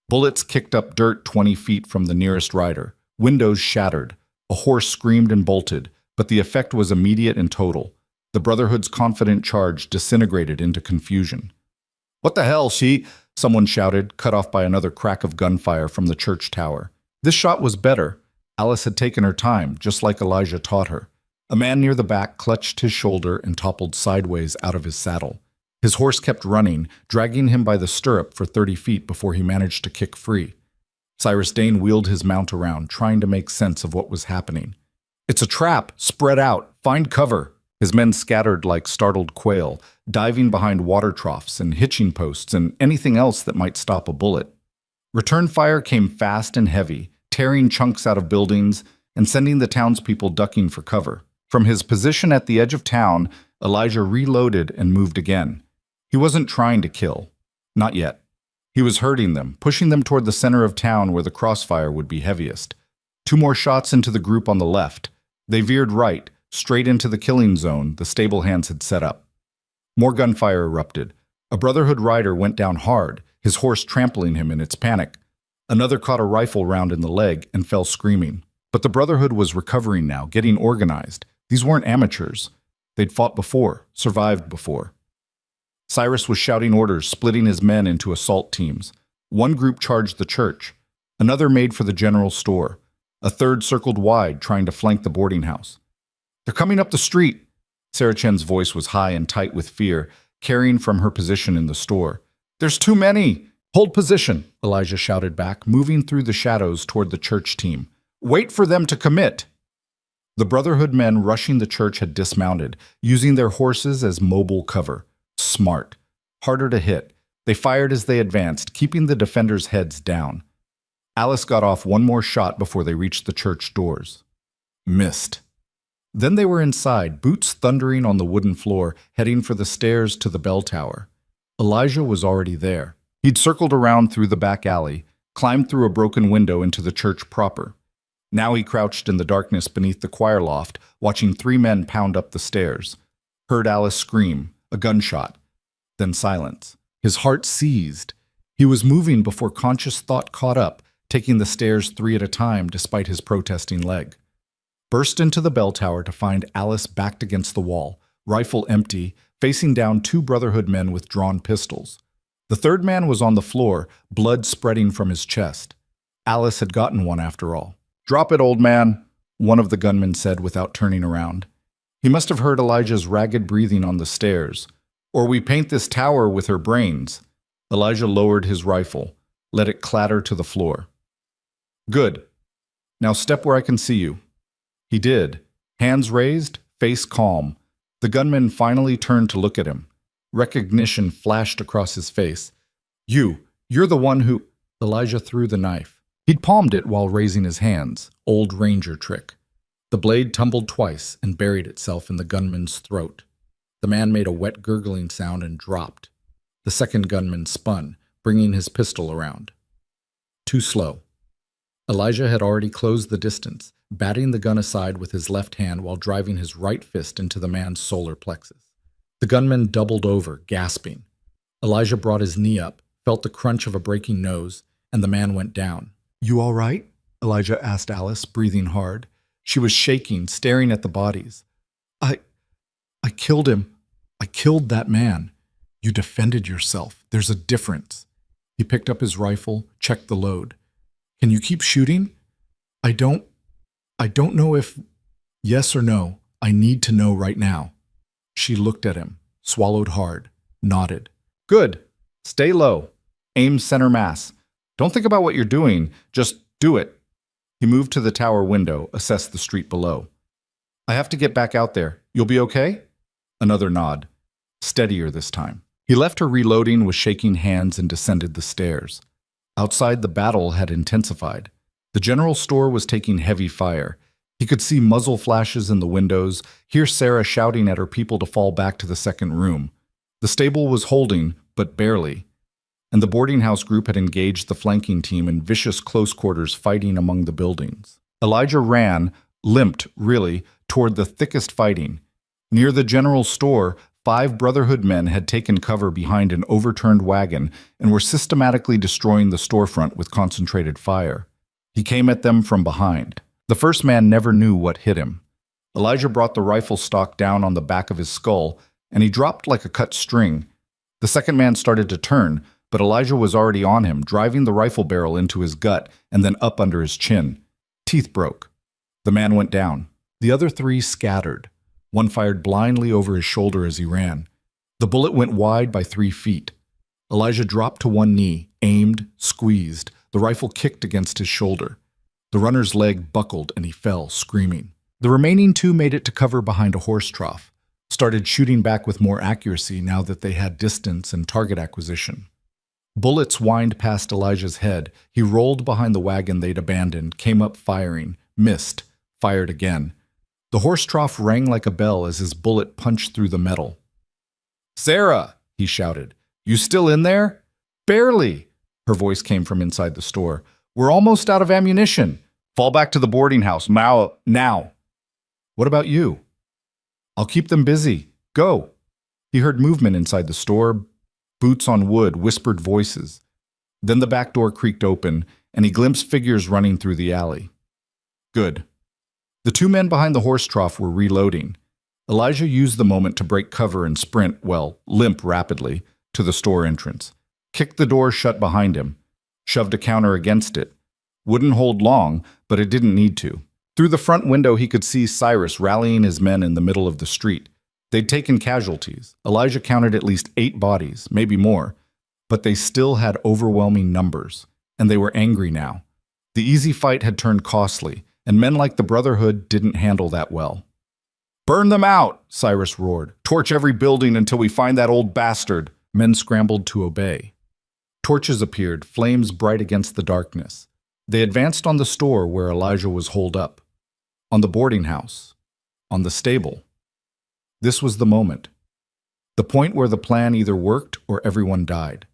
Bullets kicked up dirt 20 feet from the nearest rider. Windows shattered. A horse screamed and bolted, but the effect was immediate and total. The Brotherhood's confident charge disintegrated into confusion. "What the hell, someone shouted, cut off by another crack of gunfire from the church tower. This shot was better. Alice had taken her time, just like Elijah taught her. A man near the back clutched his shoulder and toppled sideways out of his saddle. His horse kept running, dragging him by the stirrup for 30 feet before he managed to kick free. Cyrus Dane wheeled his mount around, trying to make sense of what was happening. "It's a trap! Spread out! Find cover!" His men scattered like startled quail, diving behind water troughs and hitching posts and anything else that might stop a bullet. Return fire came fast and heavy, tearing chunks out of buildings and sending the townspeople ducking for cover. From his position at the edge of town, Elijah reloaded and moved again. He wasn't trying to kill. Not yet. He was hurting them, pushing them toward the center of town where the crossfire would be heaviest. 2 more shots into the group on the left. They veered right, straight into the killing zone the stable hands had set up. More gunfire erupted. A Brotherhood rider went down hard, his horse trampling him in its panic. Another caught a rifle round in the leg and fell screaming. But the Brotherhood was recovering now, getting organized. These weren't amateurs. They'd fought before, survived before. Cyrus was shouting orders, splitting his men into assault teams. One group charged the church. Another made for the general store. A third circled wide, trying to flank the boarding house. "They're coming up the street." Sarah Chen's voice was high and tight with fear, carrying from her position in the store. "There's too many!" "Hold position," Elijah shouted back, moving through the shadows toward the church team. "Wait for them to commit." The Brotherhood men rushing the church had dismounted, using their horses as mobile cover. Smart. Harder to hit. They fired as they advanced, keeping the defenders' heads down. Alice got off one more shot before they reached the church doors. Missed. Then they were inside, boots thundering on the wooden floor, heading for the stairs to the bell tower. Elijah was already there. He'd circled around through the back alley, climbed through a broken window into the church proper. Now he crouched in the darkness beneath the choir loft, watching 3 men pound up the stairs. Heard Alice scream, a gunshot, then silence. His heart seized. He was moving before conscious thought caught up, taking the stairs 3 at a time despite his protesting leg. Burst into the bell tower to find Alice backed against the wall, rifle empty, facing down 2 Brotherhood men with drawn pistols. The third man was on the floor, blood spreading from his chest. Alice had gotten one after all. "Drop it, old man," one of the gunmen said without turning around. He must have heard Elijah's ragged breathing on the stairs. "Or we paint this tower with her brains." Elijah lowered his rifle, let it clatter to the floor. "Good. Now step where I can see you." He did. Hands raised, face calm. The gunman finally turned to look at him. Recognition flashed across his face. You're the one who—" Elijah threw the knife. He'd palmed it while raising his hands, old ranger trick. The blade tumbled twice and buried itself in the gunman's throat. The man made a wet gurgling sound and dropped. The second gunman spun, bringing his pistol around. Too slow. Elijah had already closed the distance, batting the gun aside with his left hand while driving his right fist into the man's solar plexus. The gunman doubled over, gasping. Elijah brought his knee up, felt the crunch of a breaking nose, and the man went down. "You all right?" Elijah asked Alice, breathing hard. She was shaking, staring at the bodies. I killed him. I killed that man. You defended yourself. There's a difference." He picked up his rifle, checked the load. "Can you keep shooting?" I don't know if yes or no. I need to know right now." She looked at him, swallowed hard, nodded. "Good. Stay low. Aim center mass. Don't think about what you're doing. Just do it." He moved to the tower window, assessed the street below. "I have to get back out there. You'll be okay?" Another nod. Steadier this time. He left her reloading with shaking hands and descended the stairs. Outside, the battle had intensified. The general store was taking heavy fire. He could see muzzle flashes in the windows, hear Sarah shouting at her people to fall back to the second room. The stable was holding, but barely. And the boarding house group had engaged the flanking team in vicious close quarters fighting among the buildings. Elijah ran, limped, really, toward the thickest fighting. Near the general store, 5 Brotherhood men had taken cover behind an overturned wagon and were systematically destroying the storefront with concentrated fire. He came at them from behind. The first man never knew what hit him. Elijah brought the rifle stock down on the back of his skull, and he dropped like a cut string. The second man started to turn, but Elijah was already on him, driving the rifle barrel into his gut and then up under his chin. Teeth broke. The man went down. The other 3 scattered. One fired blindly over his shoulder as he ran. The bullet went wide by 3 feet. Elijah dropped to one knee, aimed, squeezed. The rifle kicked against his shoulder. The runner's leg buckled and he fell, screaming. The remaining 2 made it to cover behind a horse trough, started shooting back with more accuracy now that they had distance and target acquisition. Bullets whined past Elijah's head. He rolled behind the wagon they'd abandoned, came up firing, missed, fired again. The horse trough rang like a bell as his bullet punched through the metal. "Sarah!" he shouted. "You still in there?" "Barely," her voice came from inside the store. "We're almost out of ammunition. Fall back to the boarding house. Now. "What about you?" "I'll keep them busy. Go." He heard movement inside the store, boots on wood, whispered voices. Then the back door creaked open, and he glimpsed figures running through the alley. Good. The two men behind the horse trough were reloading. Elijah used the moment to break cover and sprint, limp rapidly, to the store entrance. Kicked the door shut behind him. Shoved a counter against it. Wouldn't hold long, but it didn't need to. Through the front window he could see Cyrus rallying his men in the middle of the street. They'd taken casualties. Elijah counted at least 8 bodies, maybe more. But they still had overwhelming numbers, and they were angry now. The easy fight had turned costly, and men like the Brotherhood didn't handle that well. "Burn them out!" Cyrus roared. "Torch every building until we find that old bastard!" Men scrambled to obey. Torches appeared, flames bright against the darkness. They advanced on the store where Elijah was holed up, on the boarding house, on the stable. This was the moment. The point where the plan either worked or everyone died.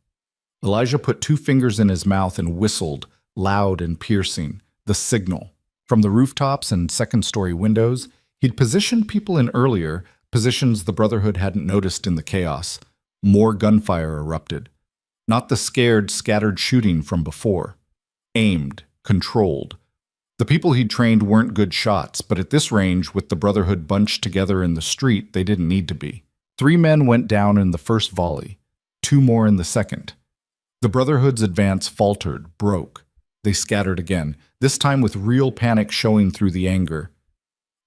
Elijah put 2 fingers in his mouth and whistled, loud and piercing, the signal. From the rooftops and second-story windows, he'd positioned people in earlier, positions the Brotherhood hadn't noticed in the chaos. More gunfire erupted. Not the scared, scattered shooting from before. Aimed, controlled. The people he'd trained weren't good shots, but at this range, with the Brotherhood bunched together in the street, they didn't need to be. 3 men went down in the first volley, 2 more in the second. The Brotherhood's advance faltered, broke. They scattered again, this time with real panic showing through the anger.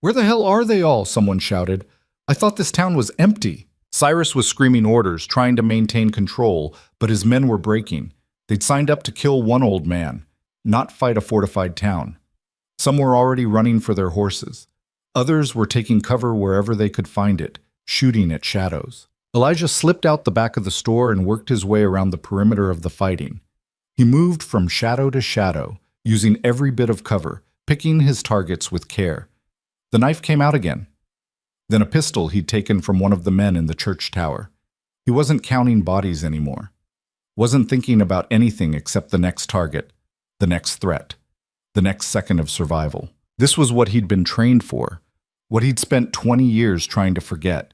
"Where the hell are they all?" someone shouted. "I thought this town was empty." Cyrus was screaming orders, trying to maintain control, but his men were breaking. They'd signed up to kill one old man, not fight a fortified town. Some were already running for their horses. Others were taking cover wherever they could find it, shooting at shadows. Elijah slipped out the back of the store and worked his way around the perimeter of the fighting. He moved from shadow to shadow, using every bit of cover, picking his targets with care. The knife came out again. Then a pistol he'd taken from one of the men in the church tower. He wasn't counting bodies anymore. Wasn't thinking about anything except the next target, the next threat, the next second of survival. This was what he'd been trained for, what he'd spent 20 years trying to forget.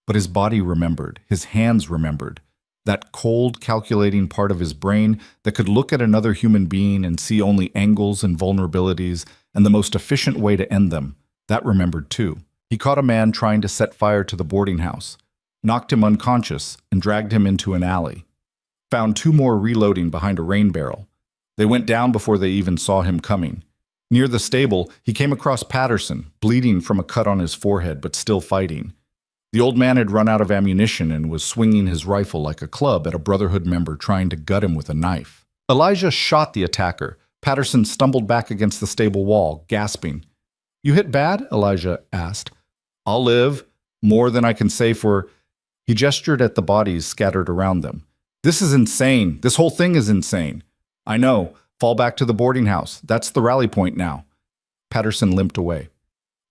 But his body remembered, his hands remembered, that cold, calculating part of his brain that could look at another human being and see only angles and vulnerabilities and the most efficient way to end them. That remembered too. He caught a man trying to set fire to the boarding house, knocked him unconscious, and dragged him into an alley. Found 2 more reloading behind a rain barrel. They went down before they even saw him coming. Near the stable, he came across Patterson, bleeding from a cut on his forehead but still fighting. The old man had run out of ammunition and was swinging his rifle like a club at a Brotherhood member trying to gut him with a knife. Elijah shot the attacker. Patterson stumbled back against the stable wall, gasping. "You hit bad?" Elijah asked. "I'll live. More than I can say for—" He gestured at the bodies scattered around them. "This is insane. This whole thing is insane." "I know. Fall back to the boarding house. That's the rally point now." Patterson limped away.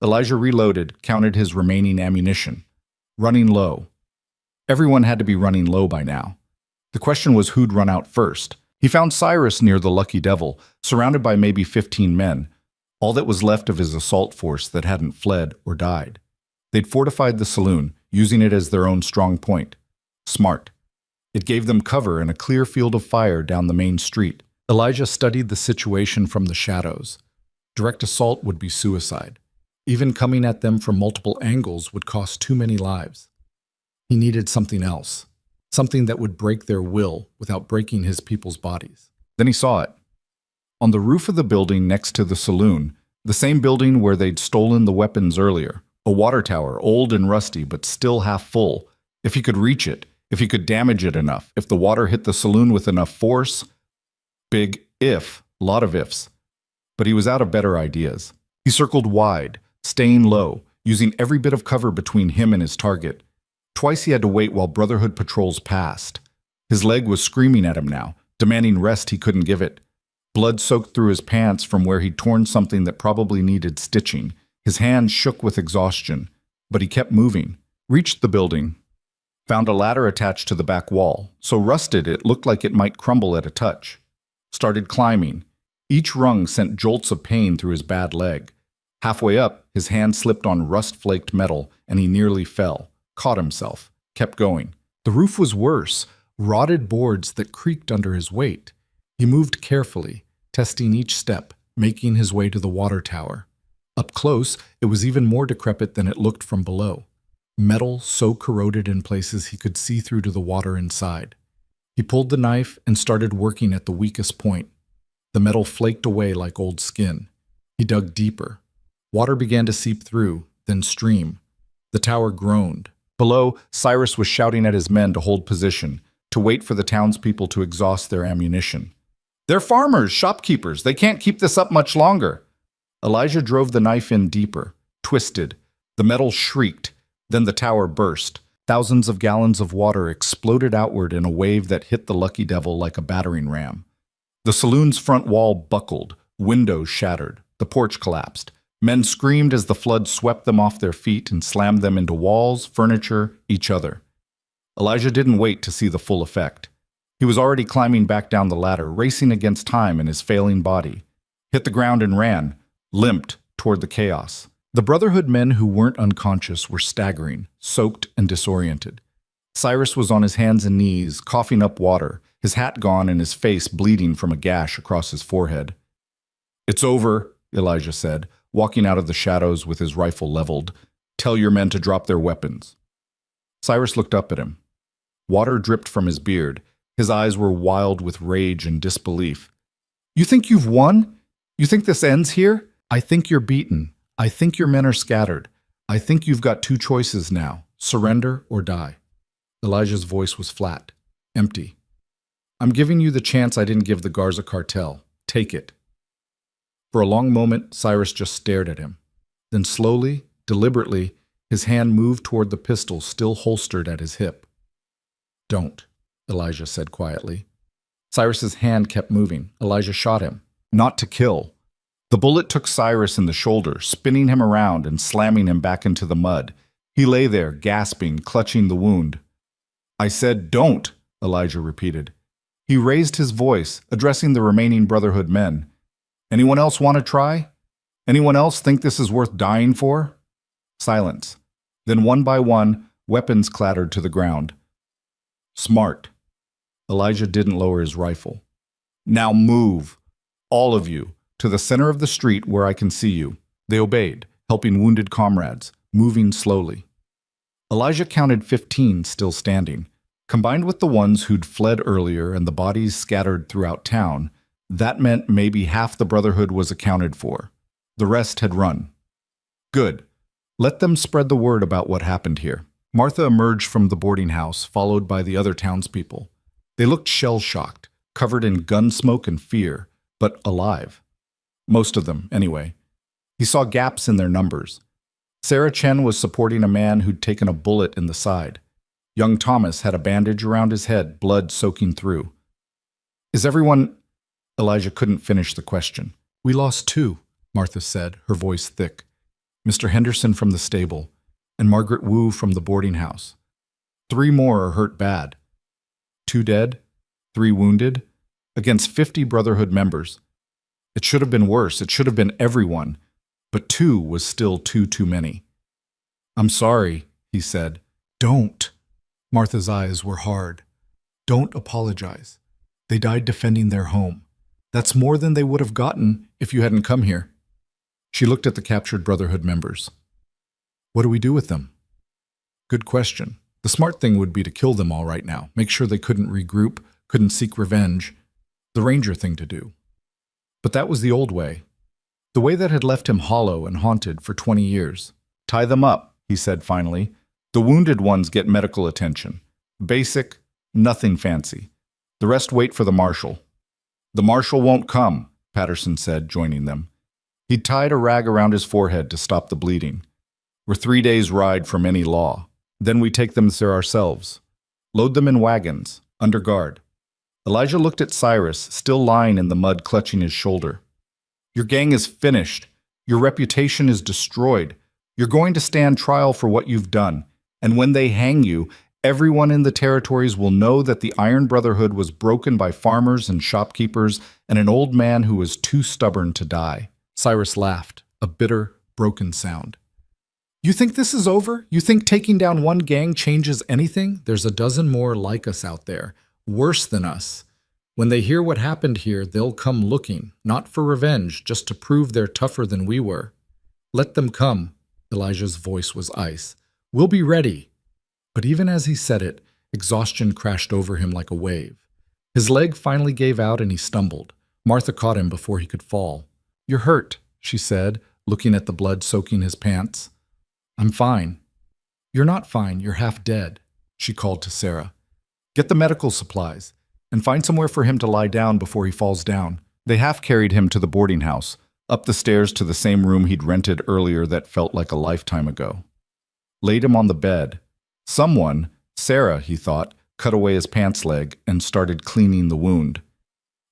Elijah reloaded, counted his remaining ammunition. Running low. Everyone had to be running low by now. The question was who'd run out first. He found Cyrus near the Lucky Devil, surrounded by maybe 15 men, all that was left of his assault force that hadn't fled or died. They'd fortified the saloon, using it as their own strong point. Smart. It gave them cover and a clear field of fire down the main street. Elijah studied the situation from the shadows. Direct assault would be suicide. Even coming at them from multiple angles would cost too many lives. He needed something else, something that would break their will without breaking his people's bodies. Then he saw it. On the roof of the building next to the saloon, the same building where they'd stolen the weapons earlier, a water tower, old and rusty but still half full. If he could reach it, if he could damage it enough, if the water hit the saloon with enough force. Big if, lot of ifs. But he was out of better ideas. He circled wide, staying low, using every bit of cover between him and his target. Twice he had to wait while Brotherhood patrols passed. His leg was screaming at him now, demanding rest he couldn't give it. Blood soaked through his pants from where he'd torn something that probably needed stitching. His hands shook with exhaustion, but he kept moving. Reached the building. Found a ladder attached to the back wall, so rusted it looked like it might crumble at a touch. Started climbing. Each rung sent jolts of pain through his bad leg. Halfway up, his hand slipped on rust-flaked metal, and he nearly fell. Caught himself. Kept going. The roof was worse, rotted boards that creaked under his weight. He moved carefully, testing each step, making his way to the water tower. Up close, it was even more decrepit than it looked from below. Metal so corroded in places he could see through to the water inside. He pulled the knife and started working at the weakest point. The metal flaked away like old skin. He dug deeper. Water began to seep through, then stream. The tower groaned. Below, Cyrus was shouting at his men to hold position, to wait for the townspeople to exhaust their ammunition. "They're farmers, shopkeepers. They can't keep this up much longer." Elijah drove the knife in deeper, twisted. The metal shrieked. Then the tower burst. Thousands of gallons of water exploded outward in a wave that hit the lucky devil like a battering ram. The saloon's front wall buckled. Windows shattered. The porch collapsed. Men screamed as the flood swept them off their feet and slammed them into walls, furniture, each other. Elijah didn't wait to see the full effect. He was already climbing back down the ladder, racing against time in his failing body. Hit the ground and ran, limped toward the chaos. The Brotherhood men who weren't unconscious were staggering, soaked and disoriented. Cyrus was on his hands and knees, coughing up water, his hat gone and his face bleeding from a gash across his forehead. "It's over," Elijah said, walking out of the shadows with his rifle leveled. "Tell your men to drop their weapons." Cyrus looked up at him. Water dripped from his beard. His eyes were wild with rage and disbelief. "You think you've won? You think this ends here? I think you're beaten. I think your men are scattered. I think you've got two choices now, surrender or die." Elijah's voice was flat, empty. "I'm giving you the chance I didn't give the Garza cartel. Take it." For a long moment, Cyrus just stared at him. Then slowly, deliberately, his hand moved toward the pistol still holstered at his hip. "Don't," Elijah said quietly. Cyrus's hand kept moving. Elijah shot him. Not to kill. The bullet took Cyrus in the shoulder, spinning him around and slamming him back into the mud. He lay there, gasping, clutching the wound. "I said don't," Elijah repeated. He raised his voice, addressing the remaining Brotherhood men. "Anyone else want to try? Anyone else think this is worth dying for?" Silence. Then one by one, weapons clattered to the ground. "Smart." Elijah didn't lower his rifle. "Now move, all of you, to the center of the street where I can see you." They obeyed, helping wounded comrades, moving slowly. Elijah counted 15 still standing. Combined with the ones who'd fled earlier and the bodies scattered throughout town, that meant maybe half the Brotherhood was accounted for. The rest had run. Good. Let them spread the word about what happened here. Martha emerged from the boarding house, followed by the other townspeople. They looked shell-shocked, covered in gun smoke and fear, but alive. Most of them, anyway. He saw gaps in their numbers. Sarah Chen was supporting a man who'd taken a bullet in the side. Young Thomas had a bandage around his head, blood soaking through. "Is everyone—" Elijah couldn't finish the question. "We lost 2, Martha said, her voice thick. Mr. Henderson from the stable, and Margaret Wu from the boarding house. 3 more are hurt bad. 2 dead, 3 wounded, against 50 Brotherhood members. It should have been worse. It should have been everyone. But 2 was still too many." "I'm sorry," he said. "Don't." Martha's eyes were hard. "Don't apologize. They died defending their home. That's more than they would have gotten if you hadn't come here." She looked at the captured Brotherhood members. "What do we do with them?" "Good question. The smart thing would be to kill them all right now, make sure they couldn't regroup, couldn't seek revenge. The Ranger thing to do. But that was the old way. The way that had left him hollow and haunted for 20 years. Tie them up," he said finally. "The wounded ones get medical attention. Basic, nothing fancy. The rest wait for the marshal." "The marshal won't come," Patterson said, joining them. He'd tied a rag around his forehead to stop the bleeding. "We're 3 days' ride from any law. Then we take them there ourselves. Load them in wagons, under guard." Elijah looked at Cyrus, still lying in the mud clutching his shoulder. "Your gang is finished. Your reputation is destroyed. You're going to stand trial for what you've done. And when they hang you, Everyone in the territories will know that the Iron Brotherhood was broken by farmers and shopkeepers and an old man who was too stubborn to die." Cyrus laughed, a bitter, broken sound. "You think this is over? You think taking down one gang changes anything? There's a dozen more like us out there, worse than us. When they hear what happened here, they'll come looking, not for revenge, just to prove they're tougher than we were. Let them come." Elijah's voice was ice. "We'll be ready." But even as he said it, exhaustion crashed over him like a wave. His leg finally gave out and he stumbled. Martha caught him before he could fall. "You're hurt," she said, looking at the blood soaking his pants. "I'm fine." "You're not fine, you're half dead," she called to Sarah. "Get the medical supplies, and find somewhere for him to lie down before he falls down." They half carried him to the boarding house, up the stairs to the same room he'd rented earlier that felt like a lifetime ago. Laid him on the bed. Someone, Sarah, he thought, cut away his pants leg and started cleaning the wound.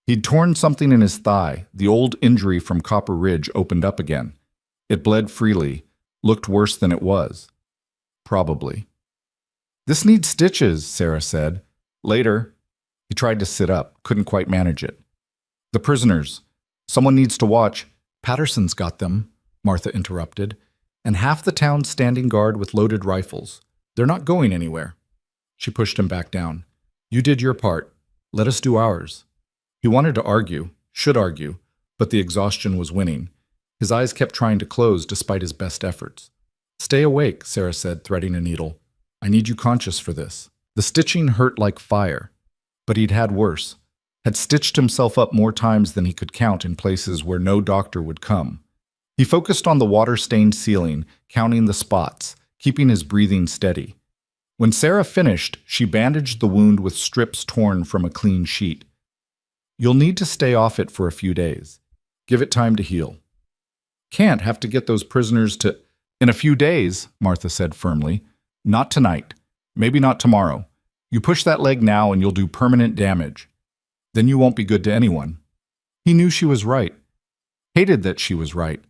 He'd torn something in his thigh. The old injury from Copper Ridge opened up again. It bled freely, looked worse than it was. Probably. "This needs stitches," Sarah said. "Later." He tried to sit up, couldn't quite manage it. "The prisoners. Someone needs to watch." "Patterson's got them," Martha interrupted, "and half the town's standing guard with loaded rifles. They're not going anywhere." She pushed him back down. "You did your part. Let us do ours." He wanted to argue, should argue, but the exhaustion was winning. His eyes kept trying to close despite his best efforts. "Stay awake," Sarah said, threading a needle. "I need you conscious for this." The stitching hurt like fire, but he'd had worse. Had stitched himself up more times than he could count in places where no doctor would come. He focused on the water-stained ceiling, counting the spots, keeping his breathing steady. When Sarah finished, she bandaged the wound with strips torn from a clean sheet. "You'll need to stay off it for a few days. Give it time to heal." "Can't have to get those prisoners to—" "In a few days," Martha said firmly. "Not tonight. Maybe not tomorrow. You push that leg now and you'll do permanent damage. Then you won't be good to anyone." He knew she was right. Hated that she was right.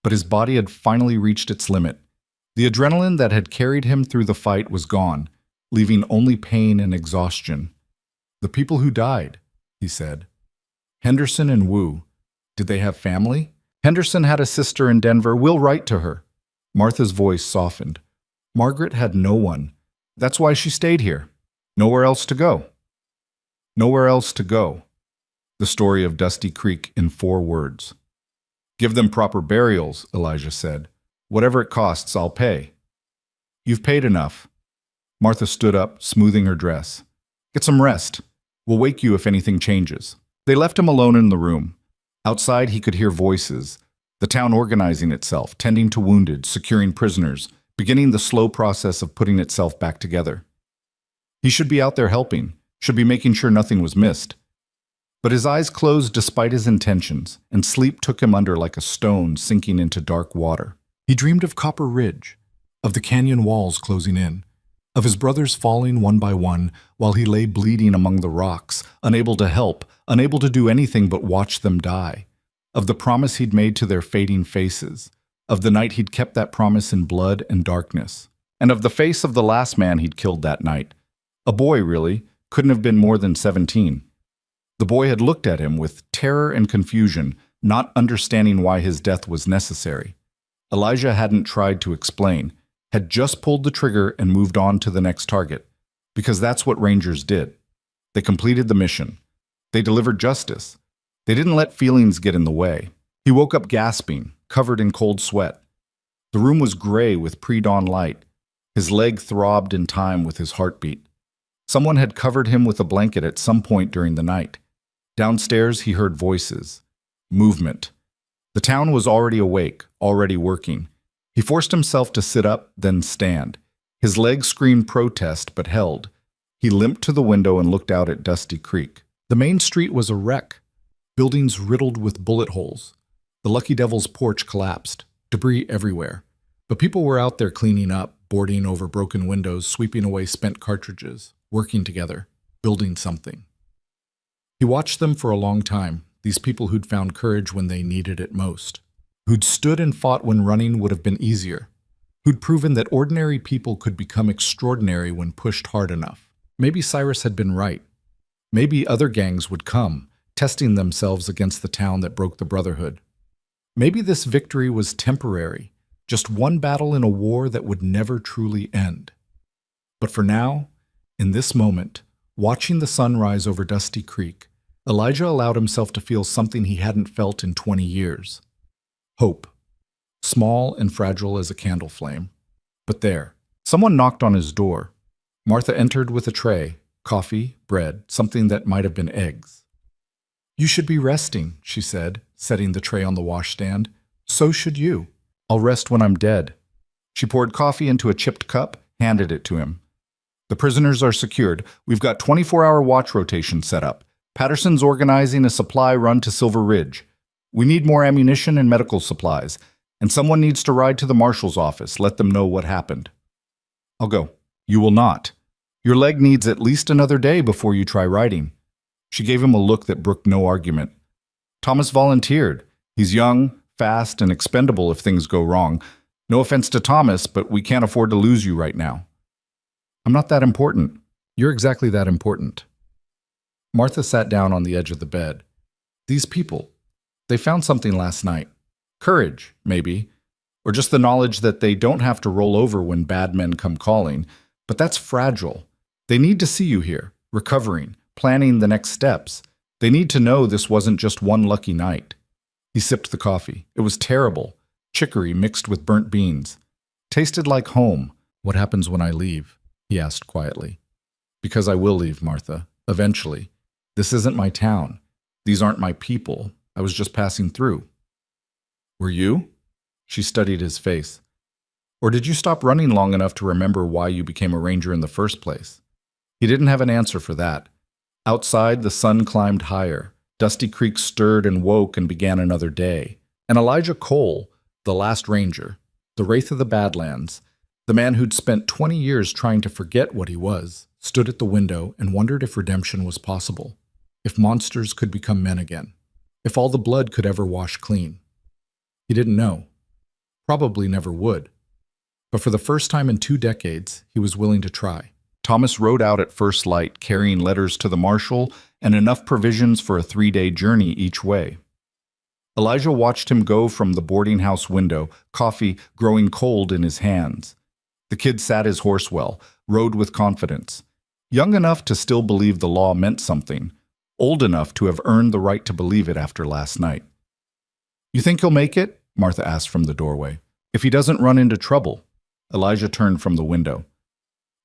But his body had finally reached its limit. The adrenaline that had carried him through the fight was gone, leaving only pain and exhaustion. "The people who died," he said. "Henderson and Wu. Did they have family?" "Henderson had a sister in Denver. We'll write to her." Martha's voice softened. "Margaret had no one. That's why she stayed here. Nowhere else to go." Nowhere else to go. The story of Dusty Creek in 4 words. "Give them proper burials," Elijah said. "Whatever it costs, I'll pay." "You've paid enough." Martha stood up, smoothing her dress. "Get some rest. We'll wake you if anything changes." They left him alone in the room. Outside, he could hear voices. The town organizing itself, tending to wounded, securing prisoners, beginning the slow process of putting itself back together. He should be out there helping, should be making sure nothing was missed. But his eyes closed despite his intentions, and sleep took him under like a stone sinking into dark water. He dreamed of Copper Ridge, of the canyon walls closing in, of his brothers falling one by one while he lay bleeding among the rocks, unable to help, unable to do anything but watch them die, of the promise he'd made to their fading faces, of the night he'd kept that promise in blood and darkness, and of the face of the last man he'd killed that night. A boy, really, couldn't have been more than 17. The boy had looked at him with terror and confusion, not understanding why his death was necessary. Elijah hadn't tried to explain, had just pulled the trigger and moved on to the next target, because that's what Rangers did. They completed the mission. They delivered justice. They didn't let feelings get in the way. He woke up gasping, covered in cold sweat. The room was gray with pre-dawn light. His leg throbbed in time with his heartbeat. Someone had covered him with a blanket at some point during the night. Downstairs, he heard voices. Movement. The town was already awake, already working. He forced himself to sit up, then stand. His legs screamed protest, but held. He limped to the window and looked out at Dusty Creek. The main street was a wreck, buildings riddled with bullet holes. The Lucky Devil's porch collapsed, debris everywhere. But people were out there cleaning up, boarding over broken windows, sweeping away spent cartridges, working together, building something. He watched them for a long time, these people who'd found courage when they needed it most, who'd stood and fought when running would have been easier. who'd proven that ordinary people could become extraordinary when pushed hard enough. Maybe Cyrus had been right. Maybe other gangs would come, testing themselves against the town that broke the Brotherhood. Maybe this victory was temporary, just one battle in a war that would never truly end. But for now, in this moment, watching the sun rise over Dusty Creek, Elijah allowed himself to feel something he hadn't felt in 20 years. Hope. Small and fragile as a candle flame. But there, someone knocked on his door. Martha entered with a tray, coffee, bread, something that might have been eggs. "You should be resting," she said, setting the tray on the washstand. "So should you." "I'll rest when I'm dead." She poured coffee into a chipped cup, handed it to him. "The prisoners are secured. We've got 24-hour watch rotation set up. Patterson's organizing a supply run to Silver Ridge. We need more ammunition and medical supplies, and someone needs to ride to the marshal's office, let them know what happened." "I'll go." "You will not. Your leg needs at least another day before you try riding." She gave him a look that brooked no argument. "Thomas volunteered. He's young, fast, and expendable if things go wrong. No offense to Thomas, but we can't afford to lose you right now." "I'm not that important." "You're exactly that important." Martha sat down on the edge of the bed. These people, they found something last night. Courage, maybe, or just the knowledge that they don't have to roll over when bad men come calling. But that's fragile. They need to see you here, recovering, planning the next steps. They need to know this wasn't just one lucky night. He sipped the coffee. It was terrible. Chicory mixed with burnt beans. Tasted like home. "What happens when I leave?" he asked quietly. "Because I will leave, Martha. Eventually. This isn't my town. These aren't my people. I was just passing through." "Were you?" She studied his face. "Or did you stop running long enough to remember why you became a ranger in the first place?" He didn't have an answer for that. Outside, the sun climbed higher. Dusty Creek stirred and woke and began another day. And Elijah Cole, the last ranger, the wraith of the Badlands, the man who'd spent 20 years trying to forget what he was, stood at the window and wondered if redemption was possible, if monsters could become men again, if all the blood could ever wash clean. He didn't know. Probably never would. But for the first time in 2 decades, he was willing to try. Thomas rode out at first light, carrying letters to the marshal and enough provisions for a 3-day journey each way. Elijah watched him go from the boarding house window, coffee growing cold in his hands. The kid sat his horse well, rode with confidence. Young enough to still believe the law meant something, old enough to have earned the right to believe it after last night. "You think he'll make it?" Martha asked from the doorway. "If he doesn't run into trouble." Elijah turned from the window.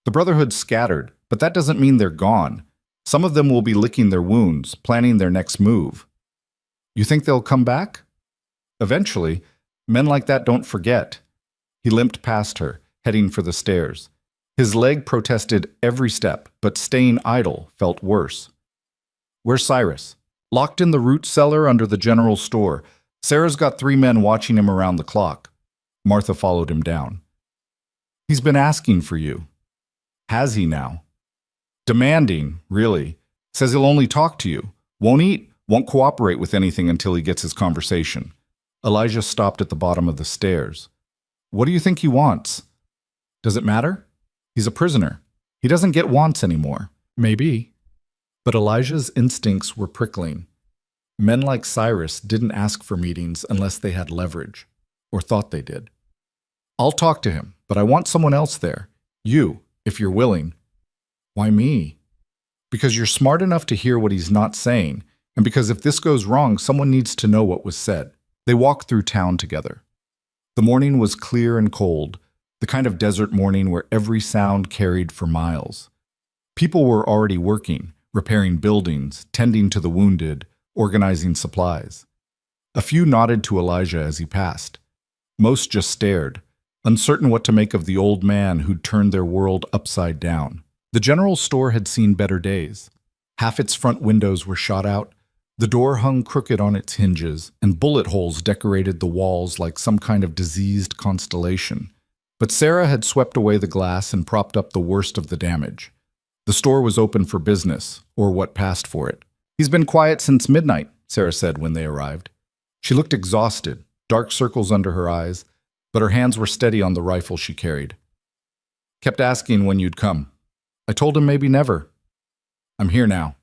"The Brotherhood scattered, but that doesn't mean they're gone. Some of them will be licking their wounds, planning their next move." "You think they'll come back?" "Eventually. Men like that don't forget." He limped past her, heading for the stairs. His leg protested every step, but staying idle felt worse. "Where's Cyrus?" "Locked in the root cellar under the general store. Sarah's got 3 men watching him around the clock." Martha followed him down. "He's been asking for you." "Has he now?" "Demanding, really. Says he'll only talk to you. Won't eat, won't cooperate with anything until he gets his conversation." Elijah stopped at the bottom of the stairs. "What do you think he wants?" "Does it matter? He's a prisoner. He doesn't get wants anymore." "Maybe." But Elijah's instincts were prickling. Men like Cyrus didn't ask for meetings unless they had leverage, or thought they did. "I'll talk to him, but I want someone else there. You, if you're willing." "Why me?" "Because you're smart enough to hear what he's not saying, and because if this goes wrong, someone needs to know what was said." They walked through town together. The morning was clear and cold, the kind of desert morning where every sound carried for miles. People were already working, repairing buildings, tending to the wounded, organizing supplies. A few nodded to Elijah as he passed. Most just stared, uncertain what to make of the old man who'd turned their world upside down. The general store had seen better days. Half its front windows were shot out, the door hung crooked on its hinges, and bullet holes decorated the walls like some kind of diseased constellation. But Sarah had swept away the glass and propped up the worst of the damage. The store was open for business, or what passed for it. "He's been quiet since midnight," Sarah said when they arrived. She looked exhausted, dark circles under her eyes. but her hands were steady on the rifle she carried. Kept asking when you'd come. I told him maybe never. I'm here now.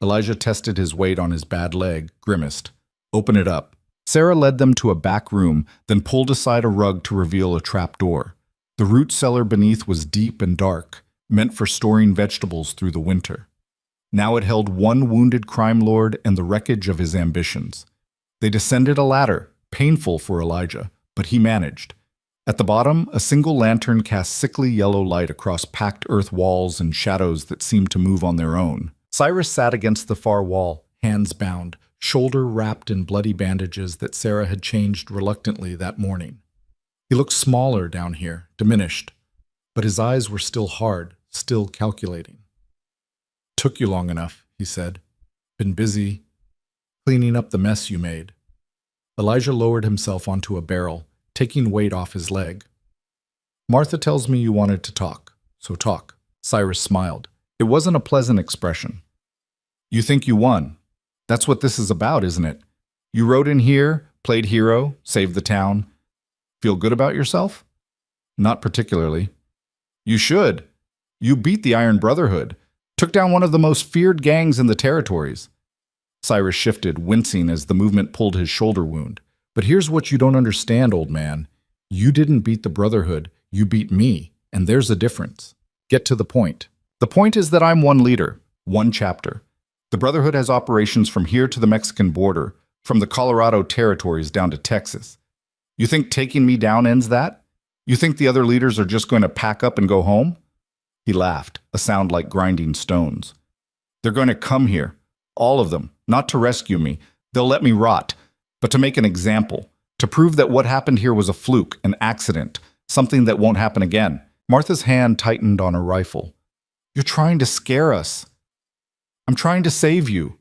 Elijah tested his weight on his bad leg, grimaced. Open it up. Sarah led them to a back room, then pulled aside a rug to reveal a trap door. The root cellar beneath was deep and dark, meant for storing vegetables through the winter. Now it held one wounded crime lord and the wreckage of his ambitions. They descended a ladder, painful for Elijah, but he managed. At the bottom, a single lantern cast sickly yellow light across packed earth walls and shadows that seemed to move on their own. Cyrus sat against the far wall, hands bound, shoulder wrapped in bloody bandages that Sarah had changed reluctantly that morning. He looked smaller down here, diminished, but his eyes were still hard, still calculating. Took you long enough, he said. Been busy cleaning up the mess you made. Elijah lowered himself onto a barrel, taking weight off his leg. Martha tells me you wanted to talk, so talk. Cyrus smiled. It wasn't a pleasant expression. You think you won. That's what this is about, isn't it? You rode in here, played hero, saved the town. Feel good about yourself? Not particularly. You should. You beat the Iron Brotherhood, took down one of the most feared gangs in the territories. Cyrus shifted, wincing as the movement pulled his shoulder wound. But here's what you don't understand, old man. You didn't beat the Brotherhood, you beat me, and there's a difference. Get to the point. The point is that I'm one leader, one chapter. The Brotherhood has operations from here to the Mexican border, from the Colorado territories down to Texas. You think taking me down ends that? You think the other leaders are just going to pack up and go home? He laughed, a sound like grinding stones. They're going to come here, all of them, not to rescue me. They'll let me rot, but to make an example, to prove that what happened here was a fluke, an accident, something that won't happen again. Martha's hand tightened on her rifle. You're trying to scare us. I'm trying to save you.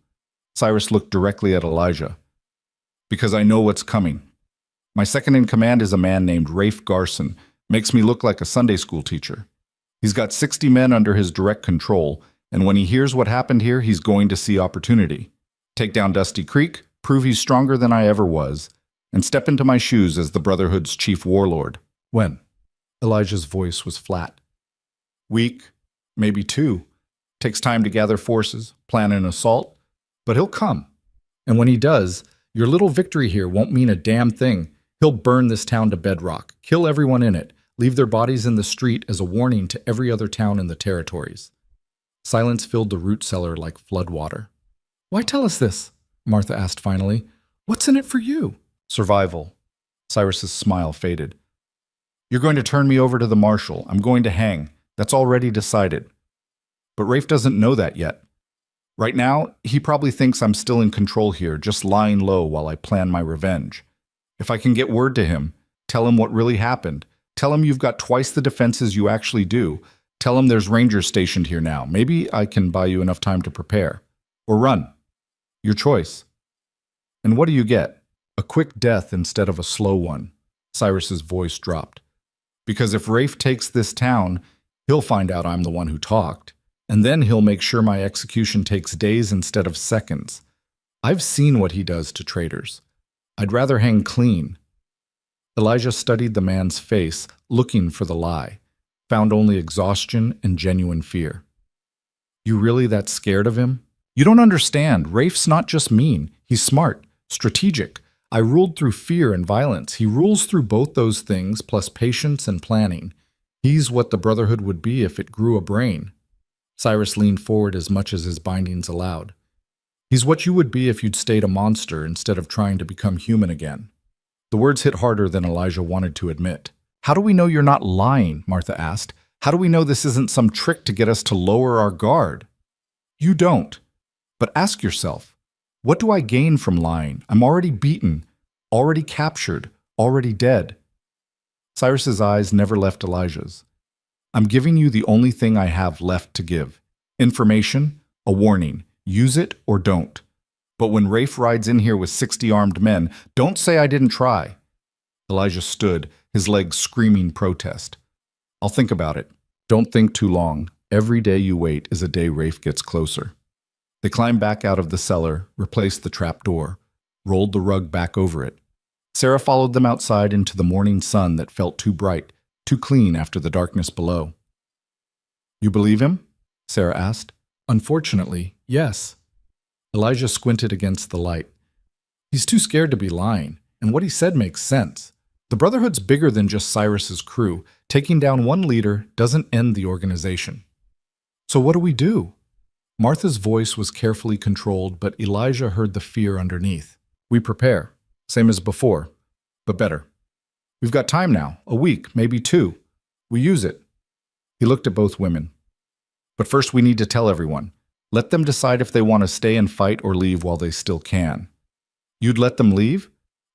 Cyrus looked directly at Elijah. Because I know what's coming. My second in command is a man named Rafe Garson. Makes me look like a Sunday school teacher. He's got 60 men under his direct control, and when he hears what happened here, he's going to see opportunity. Take down Dusty Creek, prove he's stronger than I ever was, and step into my shoes as the Brotherhood's chief warlord. When? Elijah's voice was flat. Week, maybe 2. Takes time to gather forces, plan an assault, but he'll come. And when he does, your little victory here won't mean a damn thing. He'll burn this town to bedrock, kill everyone in it, leave their bodies in the street as a warning to every other town in the territories. Silence filled the root cellar like floodwater. Why tell us this? Martha asked finally. What's in it for you? Survival. Cyrus's smile faded. You're going to turn me over to the marshal. I'm going to hang. That's already decided. But Rafe doesn't know that yet. Right now, he probably thinks I'm still in control here, just lying low while I plan my revenge. If I can get word to him, tell him what really happened, tell him you've got twice the defenses you actually do, tell him there's rangers stationed here now, maybe I can buy you enough time to prepare. Or run. Your choice. And what do you get? A quick death instead of a slow one. Cyrus's voice dropped. Because if Rafe takes this town, he'll find out I'm the one who talked. And then he'll make sure my execution takes days instead of seconds. I've seen what he does to traitors. I'd rather hang clean. Elijah studied the man's face, looking for the lie, found only exhaustion and genuine fear. You really that scared of him? You don't understand. Rafe's not just mean. He's smart, strategic. I ruled through fear and violence. He rules through both those things, plus patience and planning. He's what the Brotherhood would be if it grew a brain. Cyrus leaned forward as much as his bindings allowed. He's what you would be if you'd stayed a monster instead of trying to become human again. The words hit harder than Elijah wanted to admit. How do we know you're not lying? Martha asked. How do we know this isn't some trick to get us to lower our guard? You don't. But ask yourself, what do I gain from lying? I'm already beaten, already captured, already dead. Cyrus's eyes never left Elijah's. I'm giving you the only thing I have left to give. Information, a warning. Use it or don't. But when Rafe rides in here with 60 armed men, don't say I didn't try. Elijah stood, his legs screaming protest. I'll think about it. Don't think too long. Every day you wait is a day Rafe gets closer. They climbed back out of the cellar, replaced the trap door, rolled the rug back over it. Sarah followed them outside into the morning sun that felt too bright, too clean after the darkness below. "You believe him?" Sarah asked. "Unfortunately, yes." Elijah squinted against the light. "He's too scared to be lying, and what he said makes sense. The Brotherhood's bigger than just Cyrus's crew. Taking down one leader doesn't end the organization." "So what do we do?" Martha's voice was carefully controlled, but Elijah heard the fear underneath. "We prepare, same as before, but better. We've got time now, a week, maybe 2. We use it." He looked at both women. "But first we need to tell everyone. Let them decide if they want to stay and fight or leave while they still can." "You'd let them leave?"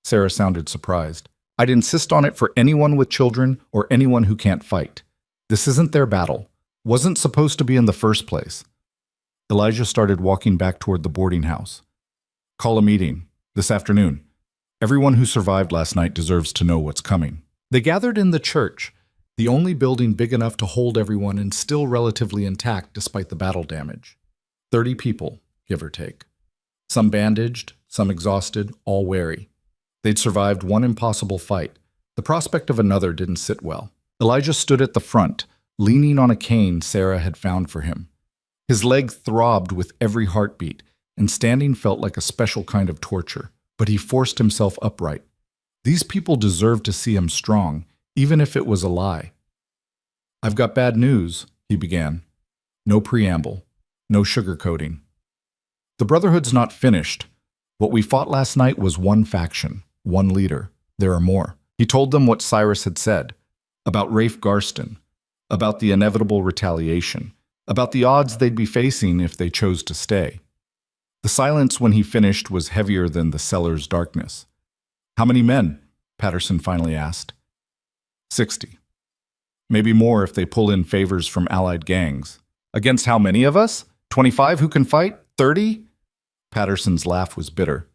Sarah sounded surprised. "I'd insist on it for anyone with children or anyone who can't fight. This isn't their battle. Wasn't supposed to be in the first place." Elijah started walking back toward the boarding house. "Call a meeting, this afternoon. Everyone who survived last night deserves to know what's coming." They gathered in the church, the only building big enough to hold everyone and still relatively intact despite the battle damage. 30 people, give or take. Some bandaged, some exhausted, all wary. They'd survived one impossible fight. The prospect of another didn't sit well. Elijah stood at the front, leaning on a cane Sarah had found for him. His leg throbbed with every heartbeat, and standing felt like a special kind of torture. But he forced himself upright. These people deserved to see him strong, even if it was a lie. "I've got bad news," he began. No preamble, no sugarcoating. "The Brotherhood's not finished. What we fought last night was one faction, one leader. There are more." He told them what Cyrus had said, about Rafe Garston, about the inevitable retaliation, about the odds they'd be facing if they chose to stay. The silence when he finished was heavier than the cellar's darkness. "How many men?" Patterson finally asked. 60. Maybe more if they pull in favors from allied gangs. "Against how many of us? 25 who can fight? 30? Patterson's laugh was bitter.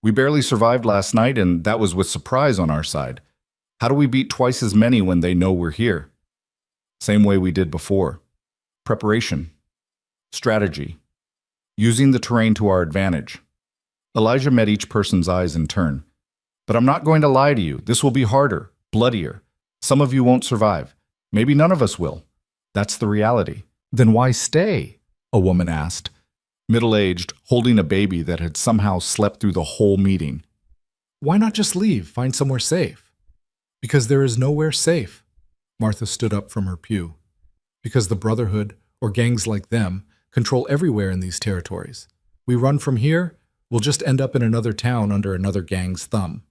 "We barely survived last night, and that was with surprise on our side. How do we beat twice as many when they know we're here?" "Same way we did before. Preparation. Strategy. Using the terrain to our advantage." Elijah met each person's eyes in turn. "But I'm not going to lie to you. This will be harder, bloodier. Some of you won't survive. Maybe none of us will. That's the reality." "Then why stay?" a woman asked, middle-aged, holding a baby that had somehow slept through the whole meeting. "Why not just leave, find somewhere safe?" "Because there is nowhere safe." Martha stood up from her pew. "Because the Brotherhood, or gangs like them, control everywhere in these territories. We run from here, we'll just end up in another town under another gang's thumb.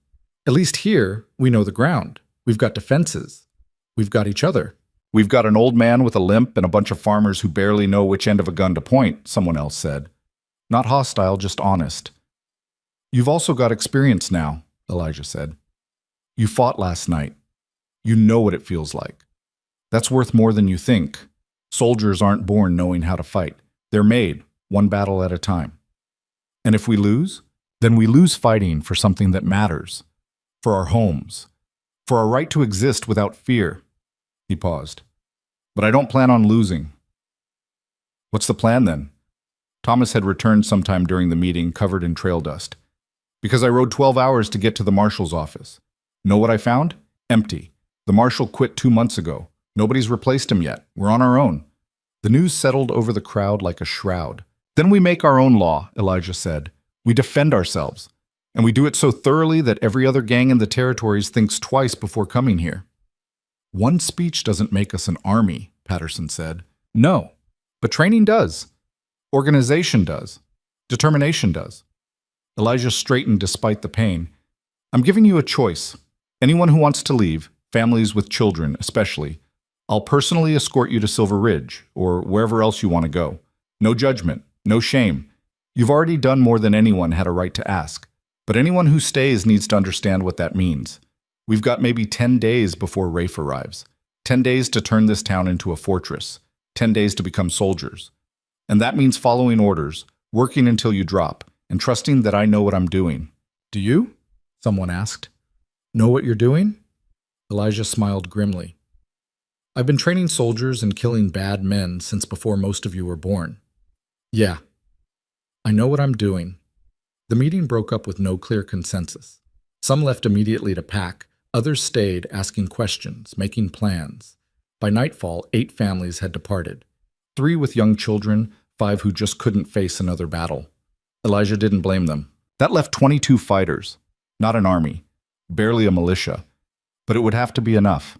At least here, we know the ground. We've got defenses. We've got each other." "We've got an old man with a limp and a bunch of farmers who barely know which end of a gun to point," someone else said. Not hostile, just honest. "You've also got experience now," Elijah said. "You fought last night. You know what it feels like. That's worth more than you think. Soldiers aren't born knowing how to fight. They're made, one battle at a time. And if we lose, then we lose fighting for something that matters. For our homes. For our right to exist without fear." He paused. "But I don't plan on losing." "What's the plan then?" Thomas had returned sometime during the meeting, covered in trail dust. "Because I rode 12 hours to get to the marshal's office. Know what I found? Empty. The marshal quit 2 months ago. Nobody's replaced him yet. We're on our own." The news settled over the crowd like a shroud. "Then we make our own law," Elijah said. "We defend ourselves. And we do it so thoroughly that every other gang in the territories thinks twice before coming here." "One speech doesn't make us an army," Patterson said. "No, but training does. Organization does. Determination does." Elijah straightened despite the pain. "I'm giving you a choice. Anyone who wants to leave, families with children especially, I'll personally escort you to Silver Ridge, or wherever else you want to go. No judgment, no shame. You've already done more than anyone had a right to ask. But anyone who stays needs to understand what that means. We've got maybe 10 days before Rafe arrives. 10 days to turn this town into a fortress. 10 days to become soldiers. And that means following orders, working until you drop, and trusting that I know what I'm doing." "Do you?" someone asked. "Know what you're doing?" Elijah smiled grimly. "I've been training soldiers and killing bad men since before most of you were born. Yeah, I know what I'm doing." The meeting broke up with no clear consensus. Some left immediately to pack, others stayed, asking questions, making plans. By nightfall, 8 families had departed. 3 with young children, 5 who just couldn't face another battle. Elijah didn't blame them. That left 22 fighters, not an army, barely a militia, but it would have to be enough.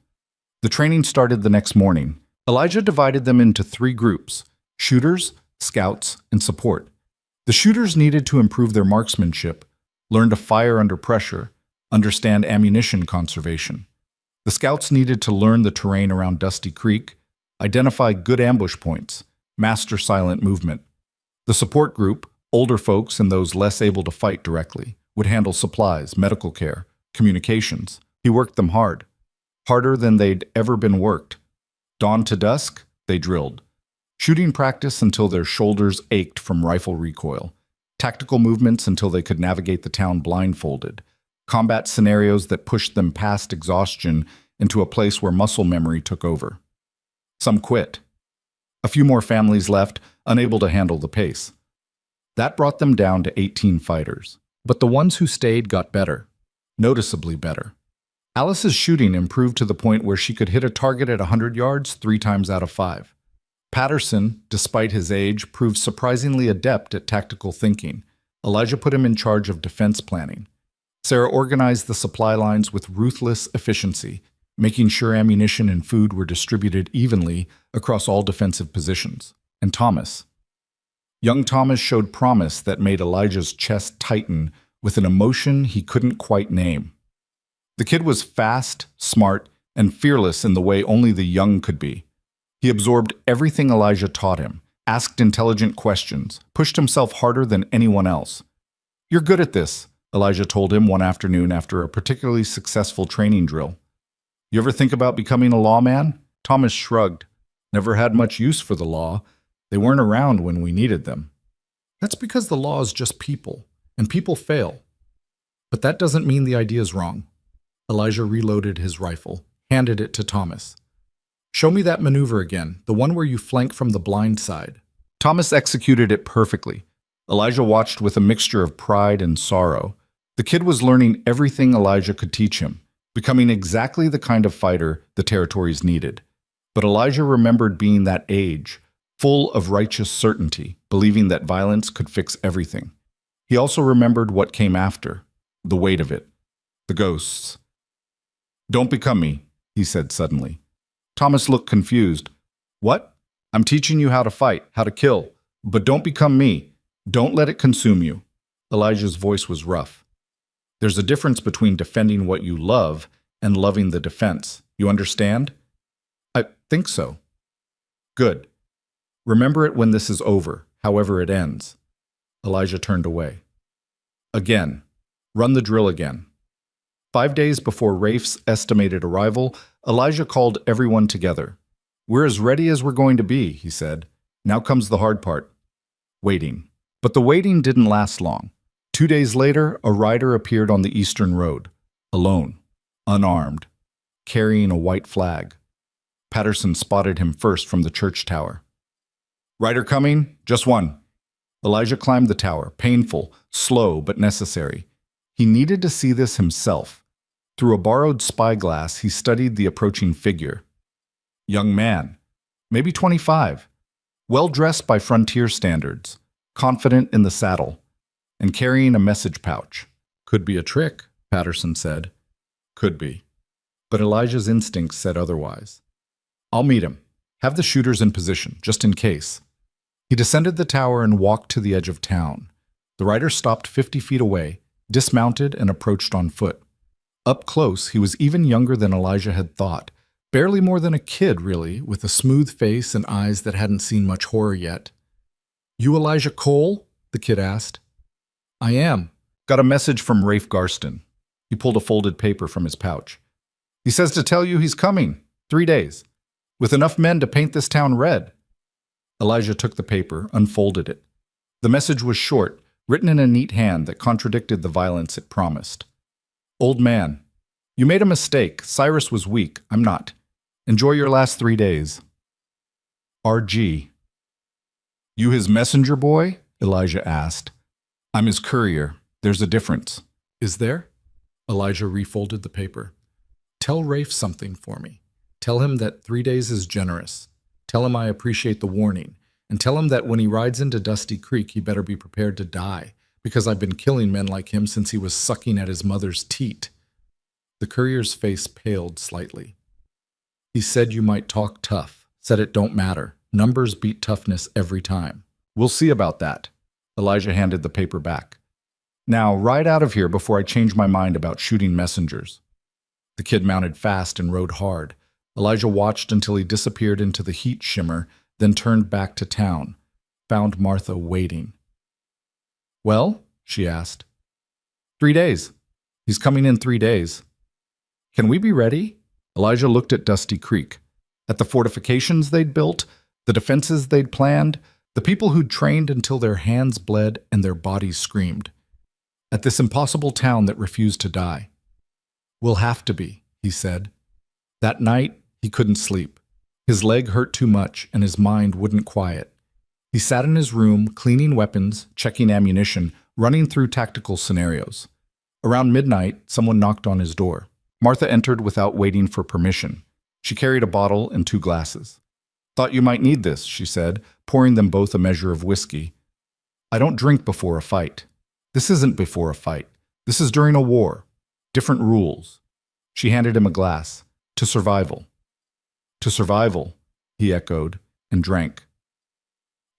The training started the next morning. Elijah divided them into 3 groups: shooters, scouts, and support. The shooters needed to improve their marksmanship, learn to fire under pressure, understand ammunition conservation. The scouts needed to learn the terrain around Dusty Creek, identify good ambush points, master silent movement. The support group, older folks and those less able to fight directly, would handle supplies, medical care, communications. He worked them hard, harder than they'd ever been worked. Dawn to dusk, they drilled. Shooting practice until their shoulders ached from rifle recoil. Tactical movements until they could navigate the town blindfolded. Combat scenarios that pushed them past exhaustion into a place where muscle memory took over. Some quit. A few more families left, unable to handle the pace. That brought them down to 18 fighters. But the ones who stayed got better, noticeably better. Alice's shooting improved to the point where she could hit a target at 100 yards 3 times out of 5. Patterson, despite his age, proved surprisingly adept at tactical thinking. Elijah put him in charge of defense planning. Sarah organized the supply lines with ruthless efficiency, making sure ammunition and food were distributed evenly across all defensive positions. And Thomas. Young Thomas showed promise that made Elijah's chest tighten with an emotion he couldn't quite name. The kid was fast, smart, and fearless in the way only the young could be. He absorbed everything Elijah taught him, asked intelligent questions, pushed himself harder than anyone else. "You're good at this," Elijah told him one afternoon after a particularly successful training drill. "You ever think about becoming a lawman?" Thomas shrugged. "Never had much use for the law. They weren't around when we needed them." "That's because the law is just people, and people fail. But that doesn't mean the idea's wrong." Elijah reloaded his rifle, handed it to Thomas. "Show me that maneuver again, the one where you flank from the blind side." Thomas executed it perfectly. Elijah watched with a mixture of pride and sorrow. The kid was learning everything Elijah could teach him, becoming exactly the kind of fighter the territories needed. But Elijah remembered being that age, full of righteous certainty, believing that violence could fix everything. He also remembered what came after, the weight of it, the ghosts. "Don't become me," he said suddenly. Thomas looked confused. "What? I'm teaching you how to fight, how to kill. But don't become me. Don't let it consume you." Elijah's voice was rough. "There's a difference between defending what you love and loving the defense. You understand?" "I think so." "Good. Remember it when this is over, however it ends." Elijah turned away. "Again. Run the drill again." 5 days before Rafe's estimated arrival, Elijah called everyone together. "We're as ready as we're going to be," he said. "Now comes the hard part. Waiting." But the waiting didn't last long. 2 days later, a rider appeared on the eastern road, alone, unarmed, carrying a white flag. Patterson spotted him first from the church tower. "Rider coming? Just one." Elijah climbed the tower, painful, slow, but necessary. He needed to see this himself. Through a borrowed spyglass, he studied the approaching figure. Young man, maybe 25, well-dressed by frontier standards, confident in the saddle, and carrying a message pouch. "Could be a trick," Patterson said. "Could be." But Elijah's instincts said otherwise. "I'll meet him. Have the shooters in position, just in case." He descended the tower and walked to the edge of town. The rider stopped 50 feet away, dismounted, and approached on foot. Up close, he was even younger than Elijah had thought, barely more than a kid, really, with a smooth face and eyes that hadn't seen much horror yet. "You Elijah Cole?" the kid asked. "I am. Got a message from Rafe Garston." He pulled a folded paper from his pouch. "He says to tell you he's coming. 3 days. With enough men to paint this town red." Elijah took the paper, unfolded it. The message was short, written in a neat hand that contradicted the violence it promised. "Old man, you made a mistake. Cyrus was weak. I'm not. Enjoy your last 3 days. R.G." "You his messenger boy?" Elijah asked. "I'm his courier. There's a difference." "Is there?" Elijah refolded the paper. Tell Rafe something for me. Tell him that 3 days is generous. Tell him I appreciate the warning. And tell him that when he rides into Dusty Creek, he better be prepared to die, because I've been killing men like him since he was sucking at his mother's teat. The courier's face paled slightly. He said you might talk tough, said it don't matter. Numbers beat toughness every time. We'll see about that. Elijah handed the paper back. Now, ride out of here before I change my mind about shooting messengers. The kid mounted fast and rode hard. Elijah watched until he disappeared into the heat shimmer, then turned back to town, found Martha waiting. Well, she asked. 3 days. He's coming in 3 days. Can we be ready? Elijah looked at Dusty Creek, at the fortifications they'd built, the defenses they'd planned, the people who'd trained until their hands bled and their bodies screamed, at this impossible town that refused to die. We'll have to be, he said. That night, he couldn't sleep. His leg hurt too much and his mind wouldn't quiet. He sat in his room, cleaning weapons, checking ammunition, running through tactical scenarios. Around midnight, someone knocked on his door. Martha entered without waiting for permission. She carried a bottle and 2 glasses. Thought you might need this, she said, pouring them both a measure of whiskey. I don't drink before a fight. This isn't before a fight. This is during a war. Different rules. She handed him a glass. To survival. To survival, he echoed, and drank.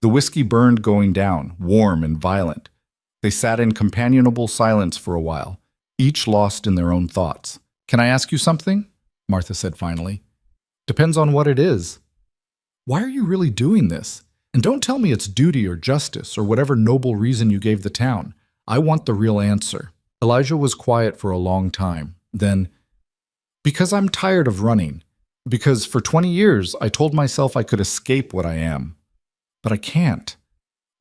The whiskey burned going down, warm and violent. They sat in companionable silence for a while, each lost in their own thoughts. Can I ask you something? Martha said finally. Depends on what it is. Why are you really doing this? And don't tell me it's duty or justice or whatever noble reason you gave the town. I want the real answer. Elijah was quiet for a long time. Then, because I'm tired of running. Because for 20 years I told myself I could escape what I am. But I can't.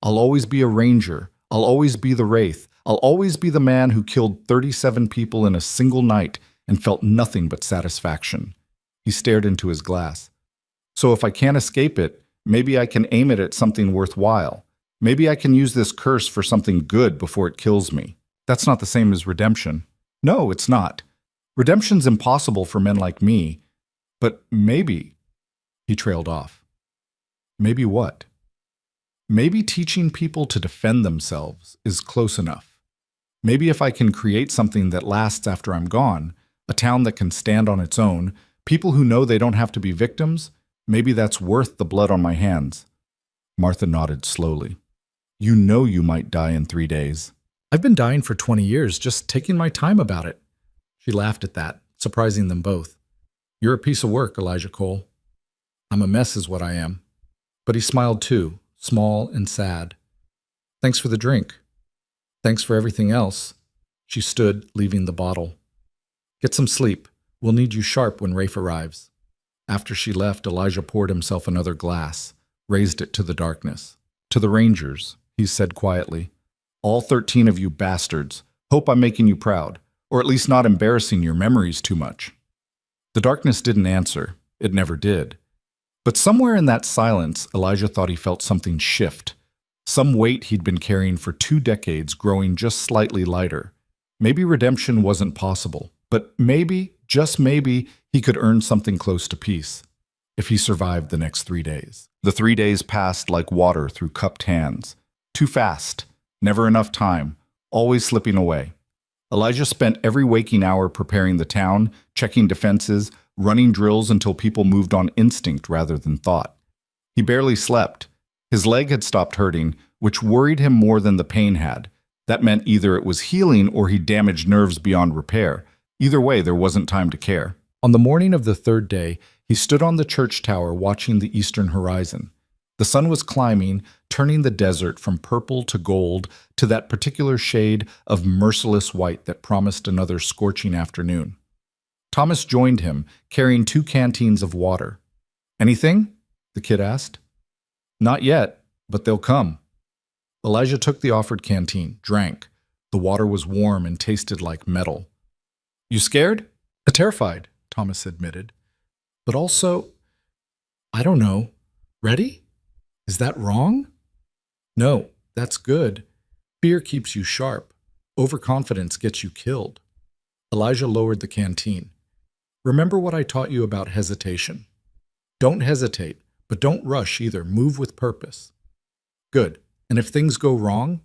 I'll always be a ranger. I'll always be the wraith. I'll always be the man who killed 37 people in a single night and felt nothing but satisfaction. He stared into his glass. So if I can't escape it, maybe I can aim it at something worthwhile. Maybe I can use this curse for something good before it kills me. That's not the same as redemption. No, it's not. Redemption's impossible for men like me. But maybe, he trailed off. Maybe what? Maybe teaching people to defend themselves is close enough. Maybe if I can create something that lasts after I'm gone, a town that can stand on its own, people who know they don't have to be victims, maybe that's worth the blood on my hands. Martha nodded slowly. You know you might die in 3 days. I've been dying for 20 years, just taking my time about it. She laughed at that, surprising them both. You're a piece of work, Elijah Cole. I'm a mess is what I am. But he smiled too, small and sad. Thanks for the drink. Thanks for everything else. She stood, leaving the bottle. Get some sleep. We'll need you sharp when Rafe arrives. After she left, Elijah poured himself another glass, raised it to the darkness. To the Rangers, he said quietly. All 13 of you bastards. Hope I'm making you proud, or at least not embarrassing your memories too much. The darkness didn't answer. It never did. But somewhere in that silence, Elijah thought he felt something shift. Some weight he'd been carrying for 2 decades growing just slightly lighter. Maybe redemption wasn't possible, but maybe, just maybe, he could earn something close to peace, if he survived the next 3 days. The 3 days passed like water through cupped hands. Too fast, never enough time, always slipping away. Elijah spent every waking hour preparing the town, checking defenses, running drills until people moved on instinct rather than thought. He barely slept. His leg had stopped hurting, which worried him more than the pain had. That meant either it was healing or he damaged nerves beyond repair. Either way, there wasn't time to care. On the morning of the 3rd day, he stood on the church tower watching the eastern horizon. The sun was climbing, turning the desert from purple to gold to that particular shade of merciless white that promised another scorching afternoon. Thomas joined him, carrying 2 canteens of water. Anything? The kid asked. Not yet, but they'll come. Elijah took the offered canteen, drank. The water was warm and tasted like metal. You scared? Terrified, Thomas admitted. But also, I don't know. Ready? Is that wrong? No, that's good. Fear keeps you sharp. Overconfidence gets you killed. Elijah lowered the canteen. Remember what I taught you about hesitation. Don't hesitate, but don't rush either. Move with purpose. Good. And if things go wrong,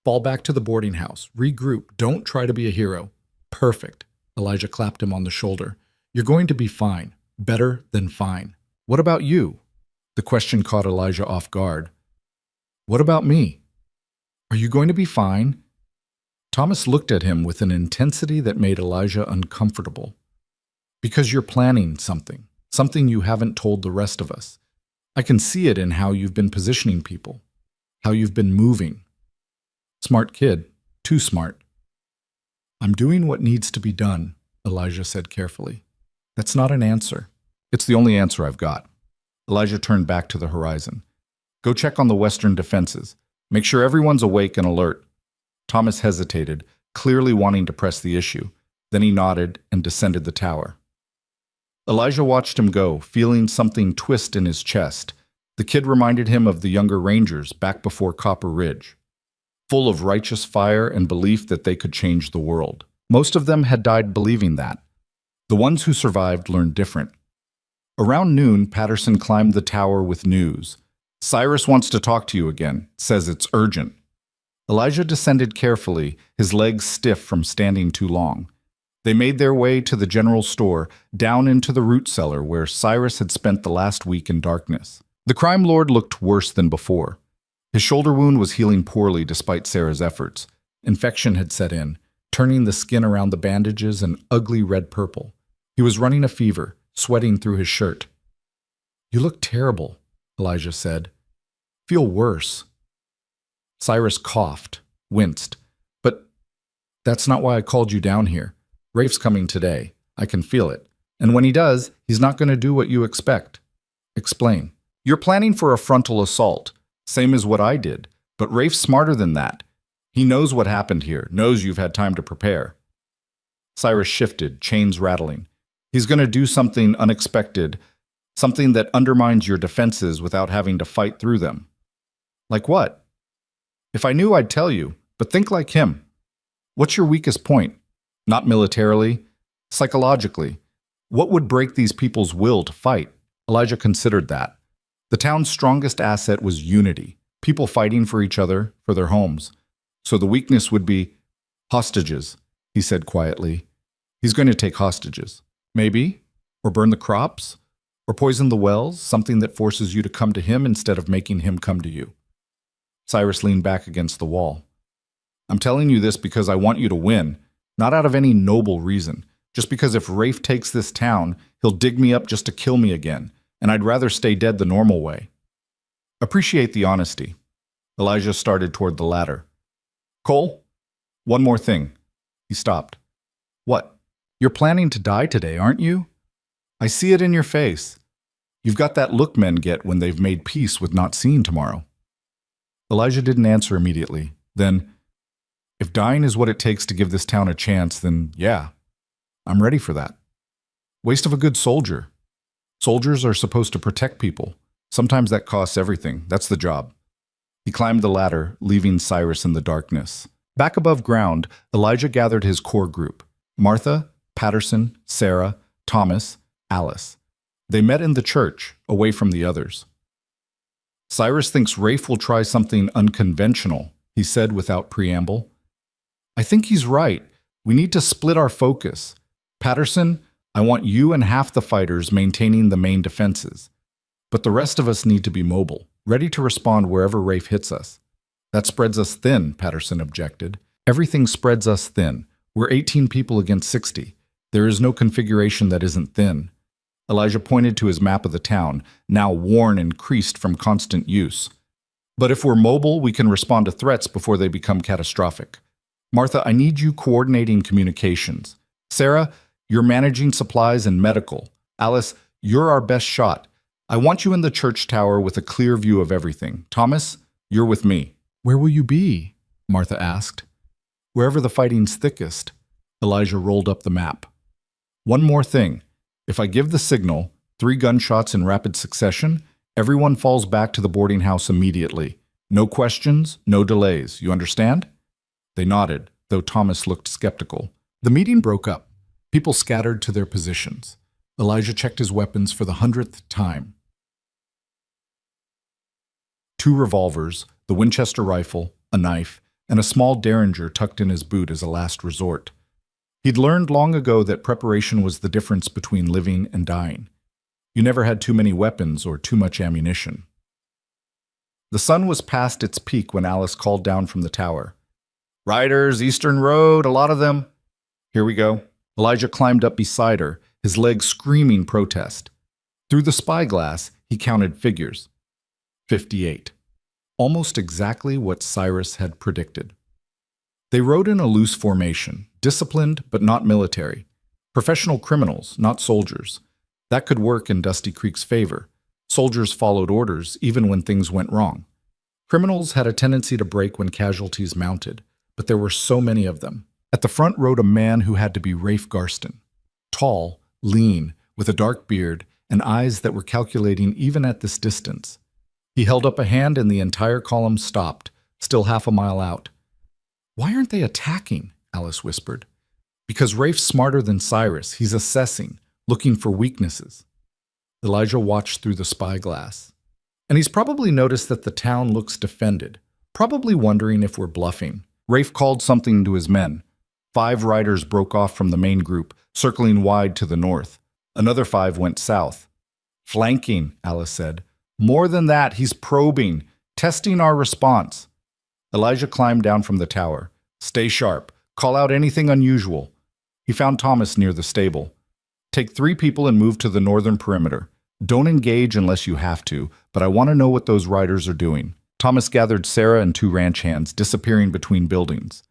fall back to the boarding house. Regroup. Don't try to be a hero. Perfect. Elijah clapped him on the shoulder. You're going to be fine. Better than fine. What about you? The question caught Elijah off guard. What about me? Are you going to be fine? Thomas looked at him with an intensity that made Elijah uncomfortable. Because you're planning something you haven't told the rest of us. I can see it in how you've been positioning people, how you've been moving. Smart kid, too smart. I'm doing what needs to be done, Elijah said carefully. That's not an answer. It's the only answer I've got. Elijah turned back to the horizon. Go check on the western defenses. Make sure everyone's awake and alert. Thomas hesitated, clearly wanting to press the issue. Then he nodded and descended the tower. Elijah watched him go, feeling something twist in his chest. The kid reminded him of the younger Rangers back before Copper Ridge, full of righteous fire and belief that they could change the world. Most of them had died believing that. The ones who survived learned different. Around noon, Patterson climbed the tower with news. Cyrus wants to talk to you again, says it's urgent. Elijah descended carefully, his legs stiff from standing too long. They made their way to the general store, down into the root cellar where Cyrus had spent the last week in darkness. The crime lord looked worse than before. His shoulder wound was healing poorly despite Sarah's efforts. Infection had set in, turning the skin around the bandages an ugly red-purple. He was running a fever, sweating through his shirt. You look terrible, Elijah said. Feel worse. Cyrus coughed, winced. But that's not why I called you down here. Rafe's coming today. I can feel it. And when he does, he's not going to do what you expect. Explain. You're planning for a frontal assault, same as what I did. But Rafe's smarter than that. He knows what happened here, knows you've had time to prepare. Cyrus shifted, chains rattling. He's going to do something unexpected, something that undermines your defenses without having to fight through them. Like what? If I knew, I'd tell you, but think like him. What's your weakest point? Not militarily, psychologically. What would break these people's will to fight? Elijah considered that. The town's strongest asset was unity, people fighting for each other, for their homes. So the weakness would be hostages, he said quietly. He's going to take hostages. Maybe. Or burn the crops. Or poison the wells, something that forces you to come to him instead of making him come to you. Cyrus leaned back against the wall. I'm telling you this because I want you to win, not out of any noble reason. Just because if Rafe takes this town, he'll dig me up just to kill me again, and I'd rather stay dead the normal way. Appreciate the honesty. Elijah started toward the ladder. Cole, one more thing. He stopped. What? You're planning to die today, aren't you? I see it in your face. You've got that look men get when they've made peace with not seeing tomorrow. Elijah didn't answer immediately. Then, if dying is what it takes to give this town a chance, then yeah, I'm ready for that. Waste of a good soldier. Soldiers are supposed to protect people. Sometimes that costs everything. That's the job. He climbed the ladder, leaving Cyrus in the darkness. Back above ground, Elijah gathered his core group. Martha, Patterson, Sarah, Thomas, Alice. They met in the church, away from the others. Cyrus thinks Rafe will try something unconventional, he said without preamble. I think he's right. We need to split our focus. Patterson, I want you and half the fighters maintaining the main defenses. But the rest of us need to be mobile, ready to respond wherever Rafe hits us. That spreads us thin, Patterson objected. Everything spreads us thin. We're 18 people against 60. There is no configuration that isn't thin. Elijah pointed to his map of the town, now worn and creased from constant use. But if we're mobile, we can respond to threats before they become catastrophic. Martha, I need you coordinating communications. Sarah, you're managing supplies and medical. Alice, you're our best shot. I want you in the church tower with a clear view of everything. Thomas, you're with me. Where will you be? Martha asked. Wherever the fighting's thickest. Elijah rolled up the map. One more thing. If I give the signal, 3 gunshots in rapid succession, everyone falls back to the boarding house immediately. No questions, no delays. You understand? They nodded, though Thomas looked skeptical. The meeting broke up. People scattered to their positions. Elijah checked his weapons for the 100th time. 2 revolvers, the Winchester rifle, a knife, and a small derringer tucked in his boot as a last resort. He'd learned long ago that preparation was the difference between living and dying. You never had too many weapons or too much ammunition. The sun was past its peak when Alice called down from the tower. "Riders, Eastern Road, a lot of them." "Here we go." Elijah climbed up beside her, his legs screaming protest. Through the spyglass, he counted figures. 58. Almost exactly what Cyrus had predicted. They rode in a loose formation, disciplined but not military. Professional criminals, not soldiers. That could work in Dusty Creek's favor. Soldiers followed orders even when things went wrong. Criminals had a tendency to break when casualties mounted, but there were so many of them. At the front rode a man who had to be Rafe Garston. Tall, lean, with a dark beard and eyes that were calculating even at this distance. He held up a hand and the entire column stopped, still half a mile out. "Why aren't they attacking?" Alice whispered. "Because Rafe's smarter than Cyrus. He's assessing, looking for weaknesses." Elijah watched through the spyglass. "And he's probably noticed that the town looks defended, probably wondering if we're bluffing." Rafe called something to his men. 5 riders broke off from the main group, circling wide to the north. Another 5 went south. "Flanking," Alice said. "More than that, he's probing, testing our response." Elijah climbed down from the tower. "Stay sharp. Call out anything unusual." He found Thomas near the stable. "Take 3 people and move to the northern perimeter. Don't engage unless you have to, but I want to know what those riders are doing." Thomas gathered Sarah and 2 ranch hands, disappearing between buildings.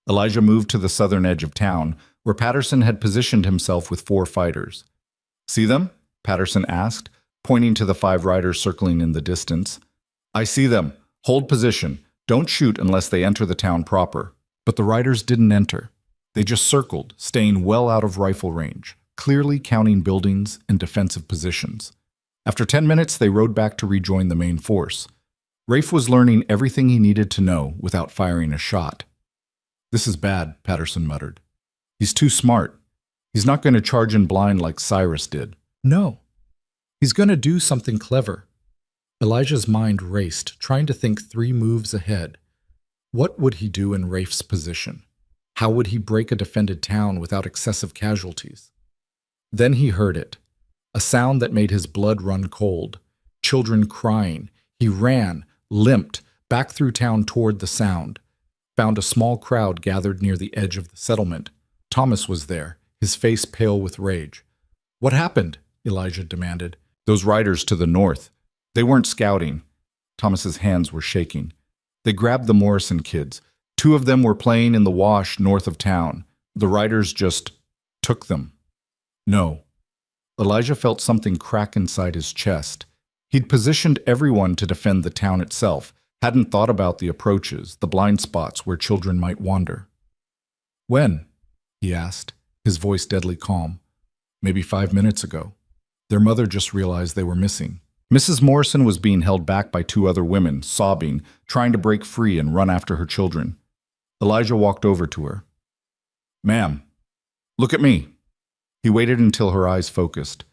Elijah moved to the southern edge of town, where Patterson had positioned himself with 4 fighters. "See them?" Patterson asked, pointing to the 5 riders circling in the distance. "I see them. Hold position. Don't shoot unless they enter the town proper." But the riders didn't enter. They just circled, staying well out of rifle range, clearly counting buildings and defensive positions. After 10 minutes, they rode back to rejoin the main force. Rafe was learning everything he needed to know without firing a shot. "This is bad," Patterson muttered. "He's too smart. He's not going to charge in blind like Cyrus did." "No. He's going to do something clever." Elijah's mind raced, trying to think 3 moves ahead. What would he do in Rafe's position? How would he break a defended town without excessive casualties? Then he heard it, a sound that made his blood run cold. Children crying. He ran, limped, back through town toward the sound. Found a small crowd gathered near the edge of the settlement. Thomas was there, his face pale with rage. "What happened?" Elijah demanded. "Those riders to the north. They weren't scouting." Thomas's hands were shaking. "They grabbed the Morrison kids. 2 of them were playing in the wash north of town. The riders just took them." "No." Elijah felt something crack inside his chest. He'd positioned everyone to defend the town itself, hadn't thought about the approaches, the blind spots where children might wander. "When?" he asked, his voice deadly calm. "Maybe 5 minutes ago. Their mother just realized they were missing." Mrs. Morrison was being held back by 2 other women, sobbing, trying to break free and run after her children. Elijah walked over to her. "Ma'am, look at me." He waited until her eyes focused.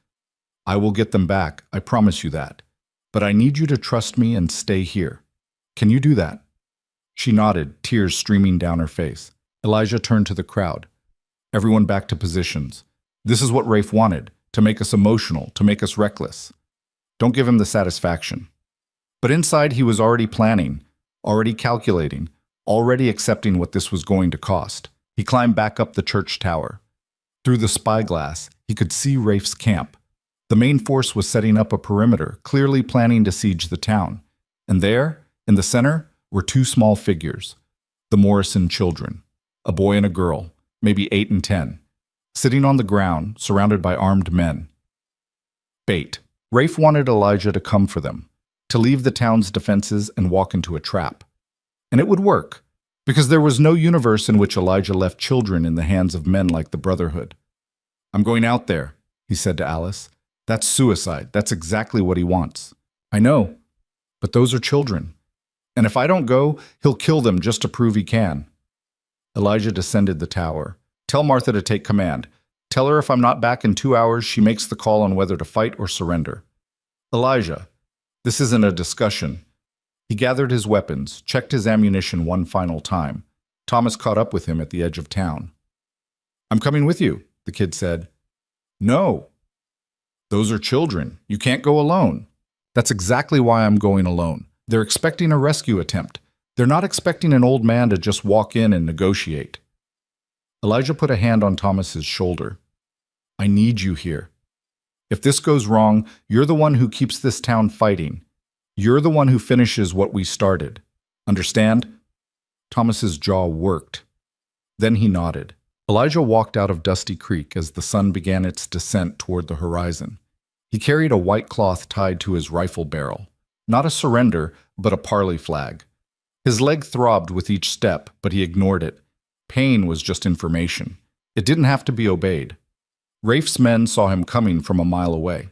"I will get them back, I promise you that. But I need you to trust me and stay here. Can you do that?" She nodded, tears streaming down her face. Elijah turned to the crowd. "Everyone back to positions. This is what Rafe wanted, to make us emotional, to make us reckless. Don't give him the satisfaction." But inside he was already planning, already calculating, already accepting what this was going to cost. He climbed back up the church tower. Through the spyglass, he could see Rafe's camp. The main force was setting up a perimeter, clearly planning to siege the town. And there, in the center, were 2 small figures. The Morrison children. A boy and a girl, maybe 8 and 10. Sitting on the ground, surrounded by armed men. Bait. Rafe wanted Elijah to come for them, to leave the town's defenses and walk into a trap. And it would work, because there was no universe in which Elijah left children in the hands of men like the Brotherhood. "I'm going out there," he said to Alice. "That's suicide. That's exactly what he wants." "I know, but those are children. And if I don't go, he'll kill them just to prove he can." Elijah descended the tower, Tell Martha to take command. Tell her if I'm not back in 2 hours, she makes the call on whether to fight or surrender. Elijah, this isn't a discussion. He gathered his weapons, checked his ammunition one final time. Thomas caught up with him at the edge of town. I'm coming with you, the kid said. No. Those are children. You can't go alone. That's exactly why I'm going alone. They're expecting a rescue attempt. They're not expecting an old man to just walk in and negotiate. Elijah put a hand on Thomas's shoulder. I need you here. If this goes wrong, you're the one who keeps this town fighting. You're the one who finishes what we started. Understand? Thomas's jaw worked. Then he nodded. Elijah walked out of Dusty Creek as the sun began its descent toward the horizon. He carried a white cloth tied to his rifle barrel. Not a surrender, but a parley flag. His leg throbbed with each step, but he ignored it. Pain was just information. It didn't have to be obeyed. Rafe's men saw him coming from a mile away.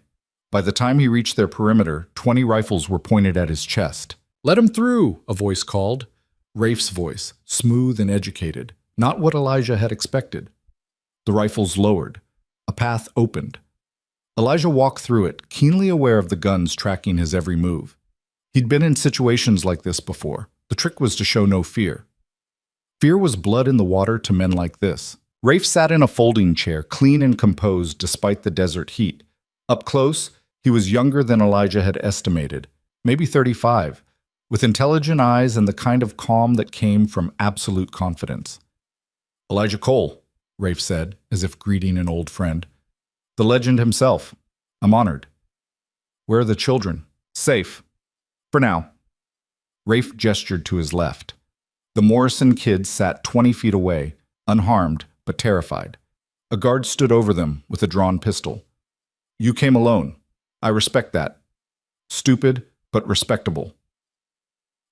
By the time he reached their perimeter, 20 rifles were pointed at his chest. Let him through, a voice called. Rafe's voice, smooth and educated, not what Elijah had expected. The rifles lowered. A path opened. Elijah walked through it, keenly aware of the guns tracking his every move. He'd been in situations like this before. The trick was to show no fear. Fear was blood in the water to men like this. Rafe sat in a folding chair, clean and composed despite the desert heat. Up close, he was younger than Elijah had estimated, maybe 35, with intelligent eyes and the kind of calm that came from absolute confidence. Elijah Cole, Rafe said, as if greeting an old friend. The legend himself. I'm honored. Where are the children? Safe. For now. Rafe gestured to his left. The Morrison kids sat 20 feet away, unharmed but terrified. A guard stood over them with a drawn pistol. You came alone. I respect that. Stupid, but respectable.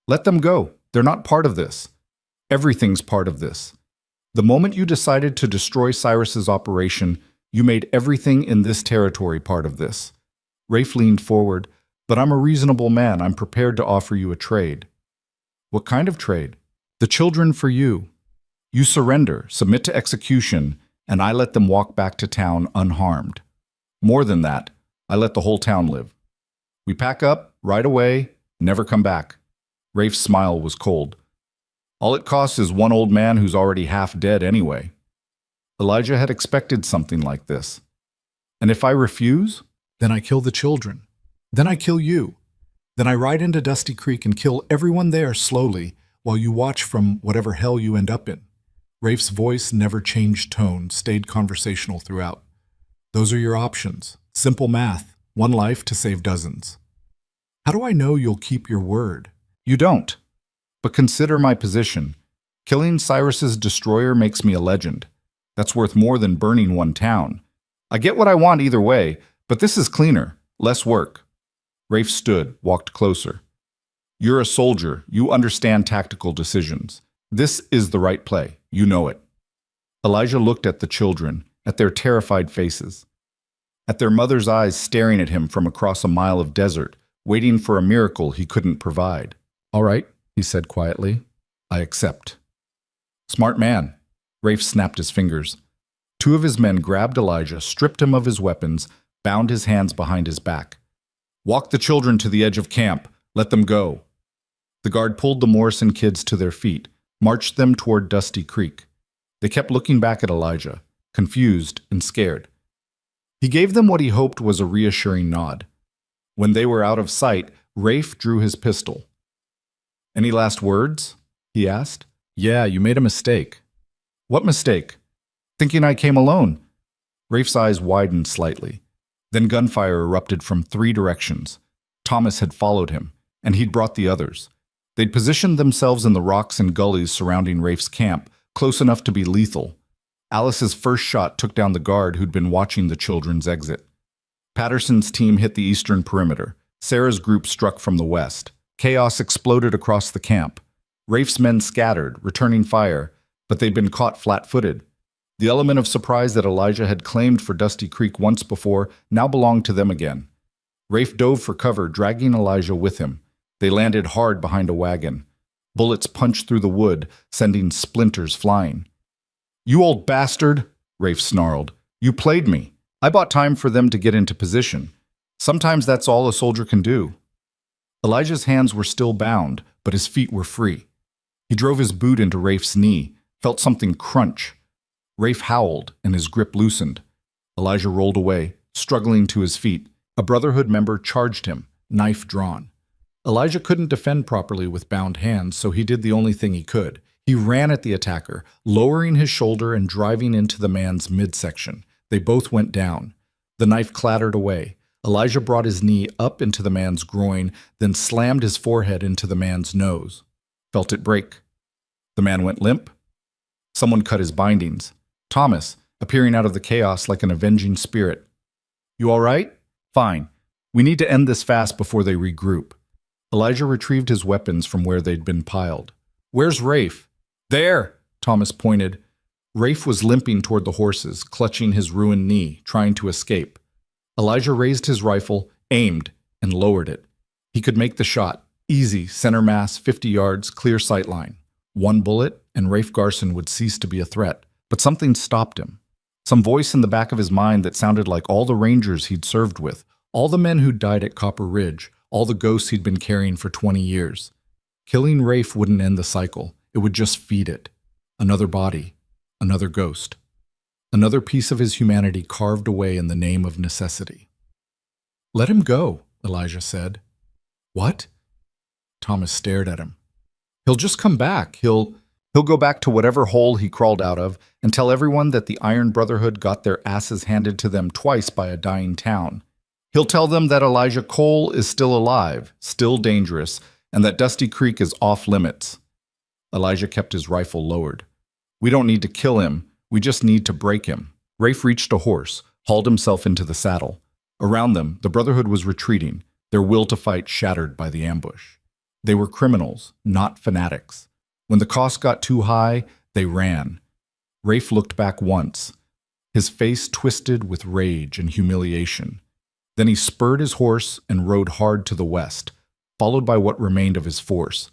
Let them go. They're not part of this. Everything's part of this. The moment you decided to destroy Cyrus's operation, you made everything in this territory part of this. Rafe leaned forward. But I'm a reasonable man. I'm prepared to offer you a trade. What kind of trade? The children for you. You surrender, submit to execution, and I let them walk back to town unharmed. More than that, I let the whole town live. We pack up, right away, never come back. Rafe's smile was cold. All it costs is one old man who's already half dead anyway. Elijah had expected something like this. And if I refuse, then I kill the children. Then I kill you. Then I ride into Dusty Creek and kill everyone there slowly while you watch from whatever hell you end up in. Rafe's voice never changed tone, stayed conversational throughout. Those are your options. Simple math. One life to save dozens. How do I know you'll keep your word? You don't. But consider my position. Killing Cyrus's destroyer makes me a legend. That's worth more than burning one town. I get what I want either way, but this is cleaner, less work. Rafe stood, walked closer. You're a soldier. You understand tactical decisions. This is the right play. You know it. Elijah looked at the children, at their terrified faces, at their mother's eyes staring at him from across a mile of desert, waiting for a miracle he couldn't provide. All right, he said quietly. I accept. Smart man. Rafe snapped his fingers. Two of his men grabbed Elijah, stripped him of his weapons, bound his hands behind his back. Walk the children to the edge of camp. Let them go. The guard pulled the Morrison kids to their feet, marched them toward Dusty Creek. They kept looking back at Elijah, confused and scared. He gave them what he hoped was a reassuring nod. When they were out of sight, Rafe drew his pistol. Any last words? He asked. Yeah, you made a mistake. What mistake? Thinking I came alone. Rafe's eyes widened slightly. Then gunfire erupted from 3 directions. Thomas had followed him, and he'd brought the others. They'd positioned themselves in the rocks and gullies surrounding Rafe's camp, close enough to be lethal. Alice's first shot took down the guard who'd been watching the children's exit. Patterson's team hit the eastern perimeter. Sarah's group struck from the west. Chaos exploded across the camp. Rafe's men scattered, returning fire, but they'd been caught flat-footed. The element of surprise that Elijah had claimed for Dusty Creek once before now belonged to them again. Rafe dove for cover, dragging Elijah with him. They landed hard behind a wagon. Bullets punched through the wood, sending splinters flying. "You old bastard," Rafe snarled. "You played me. I bought time for them to get into position. Sometimes that's all a soldier can do." Elijah's hands were still bound, but his feet were free. He drove his boot into Rafe's knee, felt something crunch. Rafe howled, and his grip loosened. Elijah rolled away, struggling to his feet. A Brotherhood member charged him, knife drawn. Elijah couldn't defend properly with bound hands, so he did the only thing he could. He ran at the attacker, lowering his shoulder and driving into the man's midsection. They both went down. The knife clattered away. Elijah brought his knee up into the man's groin, then slammed his forehead into the man's nose. Felt it break. The man went limp. Someone cut his bindings. Thomas, appearing out of the chaos like an avenging spirit. "You all right?" "Fine. We need to end this fast before they regroup." Elijah retrieved his weapons from where they'd been piled. "Where's Rafe?" "There!" Thomas pointed. Rafe was limping toward the horses, clutching his ruined knee, trying to escape. Elijah raised his rifle, aimed, and lowered it. He could make the shot. Easy, center mass, 50 yards, clear sight line. One bullet, and Rafe Garson would cease to be a threat. But something stopped him. Some voice in the back of his mind that sounded like all the rangers he'd served with, all the men who'd died at Copper Ridge, all the ghosts he'd been carrying for 20 years. Killing Rafe wouldn't end the cycle. It would just feed it. Another body. Another ghost. Another piece of his humanity carved away in the name of necessity. "Let him go," Elijah said. "What?" Thomas stared at him. "He'll just come back. He'll go back to whatever hole he crawled out of and tell everyone that the Iron Brotherhood got their asses handed to them twice by a dying town. He'll tell them that Elijah Cole is still alive, still dangerous, and that Dusty Creek is off limits." Elijah kept his rifle lowered. "We don't need to kill him. We just need to break him." Rafe reached a horse, hauled himself into the saddle. Around them, the Brotherhood was retreating, their will to fight shattered by the ambush. They were criminals, not fanatics. When the cost got too high, they ran. Rafe looked back once, his face twisted with rage and humiliation. Then he spurred his horse and rode hard to the west, followed by what remained of his force.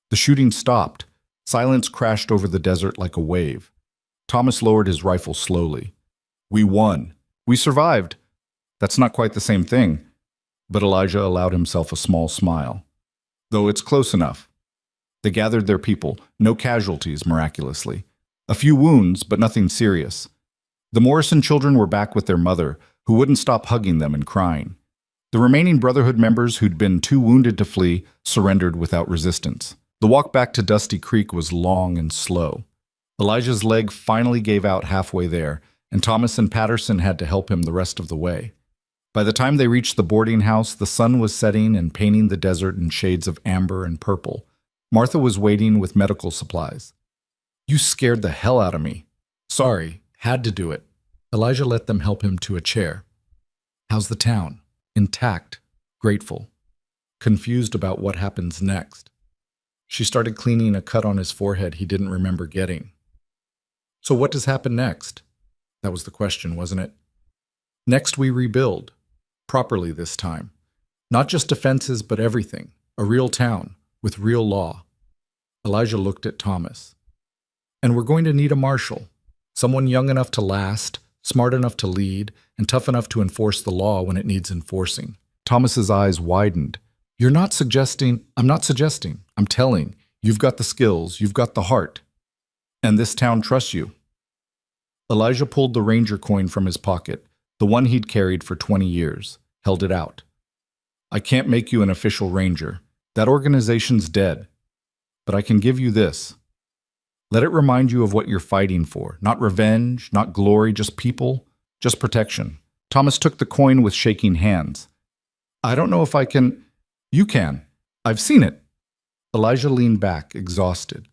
The shooting stopped. Silence crashed over the desert like a wave. Thomas lowered his rifle slowly. "We won. We survived." "That's not quite the same thing." But Elijah allowed himself a small smile. "Though it's close enough." They gathered their people, no casualties, miraculously. A few wounds, but nothing serious. The Morrison children were back with their mother, who wouldn't stop hugging them and crying. The remaining Brotherhood members who'd been too wounded to flee surrendered without resistance. The walk back to Dusty Creek was long and slow. Elijah's leg finally gave out halfway there, and Thomas and Patterson had to help him the rest of the way. By the time they reached the boarding house, the sun was setting and painting the desert in shades of amber and purple. Martha was waiting with medical supplies. "You scared the hell out of me." "Sorry, had to do it." Elijah let them help him to a chair. "How's the town?" "Intact, grateful, confused about what happens next." She started cleaning a cut on his forehead he didn't remember getting. "So what does happen next?" That was the question, wasn't it? "Next we rebuild. Properly this time. Not just defenses, but everything. A real town, with real law." Elijah looked at Thomas. "And we're going to need a marshal. Someone young enough to last, smart enough to lead, and tough enough to enforce the law when it needs enforcing." Thomas's eyes widened. "You're not suggesting—" "I'm not suggesting. I'm telling. You've got the skills. You've got the heart. And this town trusts you." Elijah pulled the ranger coin from his pocket, the one he'd carried for 20 years, held it out. "I can't make you an official ranger. That organization's dead. But I can give you this. Let it remind you of what you're fighting for. Not revenge, not glory, just people, just protection." Thomas took the coin with shaking hands. "I don't know if I can—" "You can. I've seen it." Elijah leaned back, exhausted.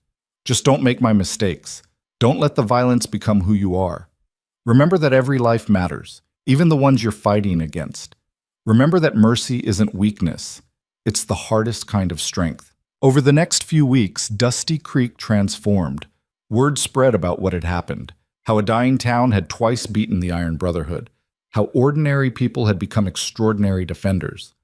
"Just don't make my mistakes. Don't let the violence become who you are. Remember that every life matters, even the ones you're fighting against. Remember that mercy isn't weakness. It's the hardest kind of strength." Over the next few weeks, Dusty Creek transformed. Word spread about what had happened, how a dying town had twice beaten the Iron Brotherhood, how ordinary people had become extraordinary defenders.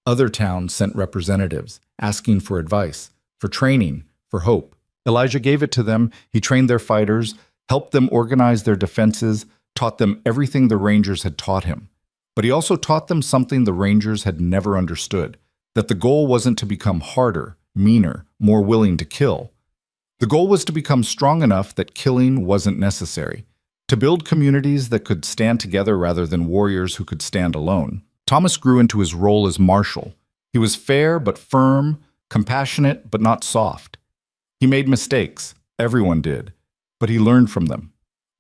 Other towns sent representatives, asking for advice, for training, for hope. Elijah gave it to them. He trained their fighters, helped them organize their defenses, taught them everything the Rangers had taught him. But he also taught them something the Rangers had never understood, that the goal wasn't to become harder, meaner, more willing to kill. The goal was to become strong enough that killing wasn't necessary, to build communities that could stand together rather than warriors who could stand alone. Thomas grew into his role as marshal. He was fair but firm, compassionate but not soft. He made mistakes, everyone did, but he learned from them.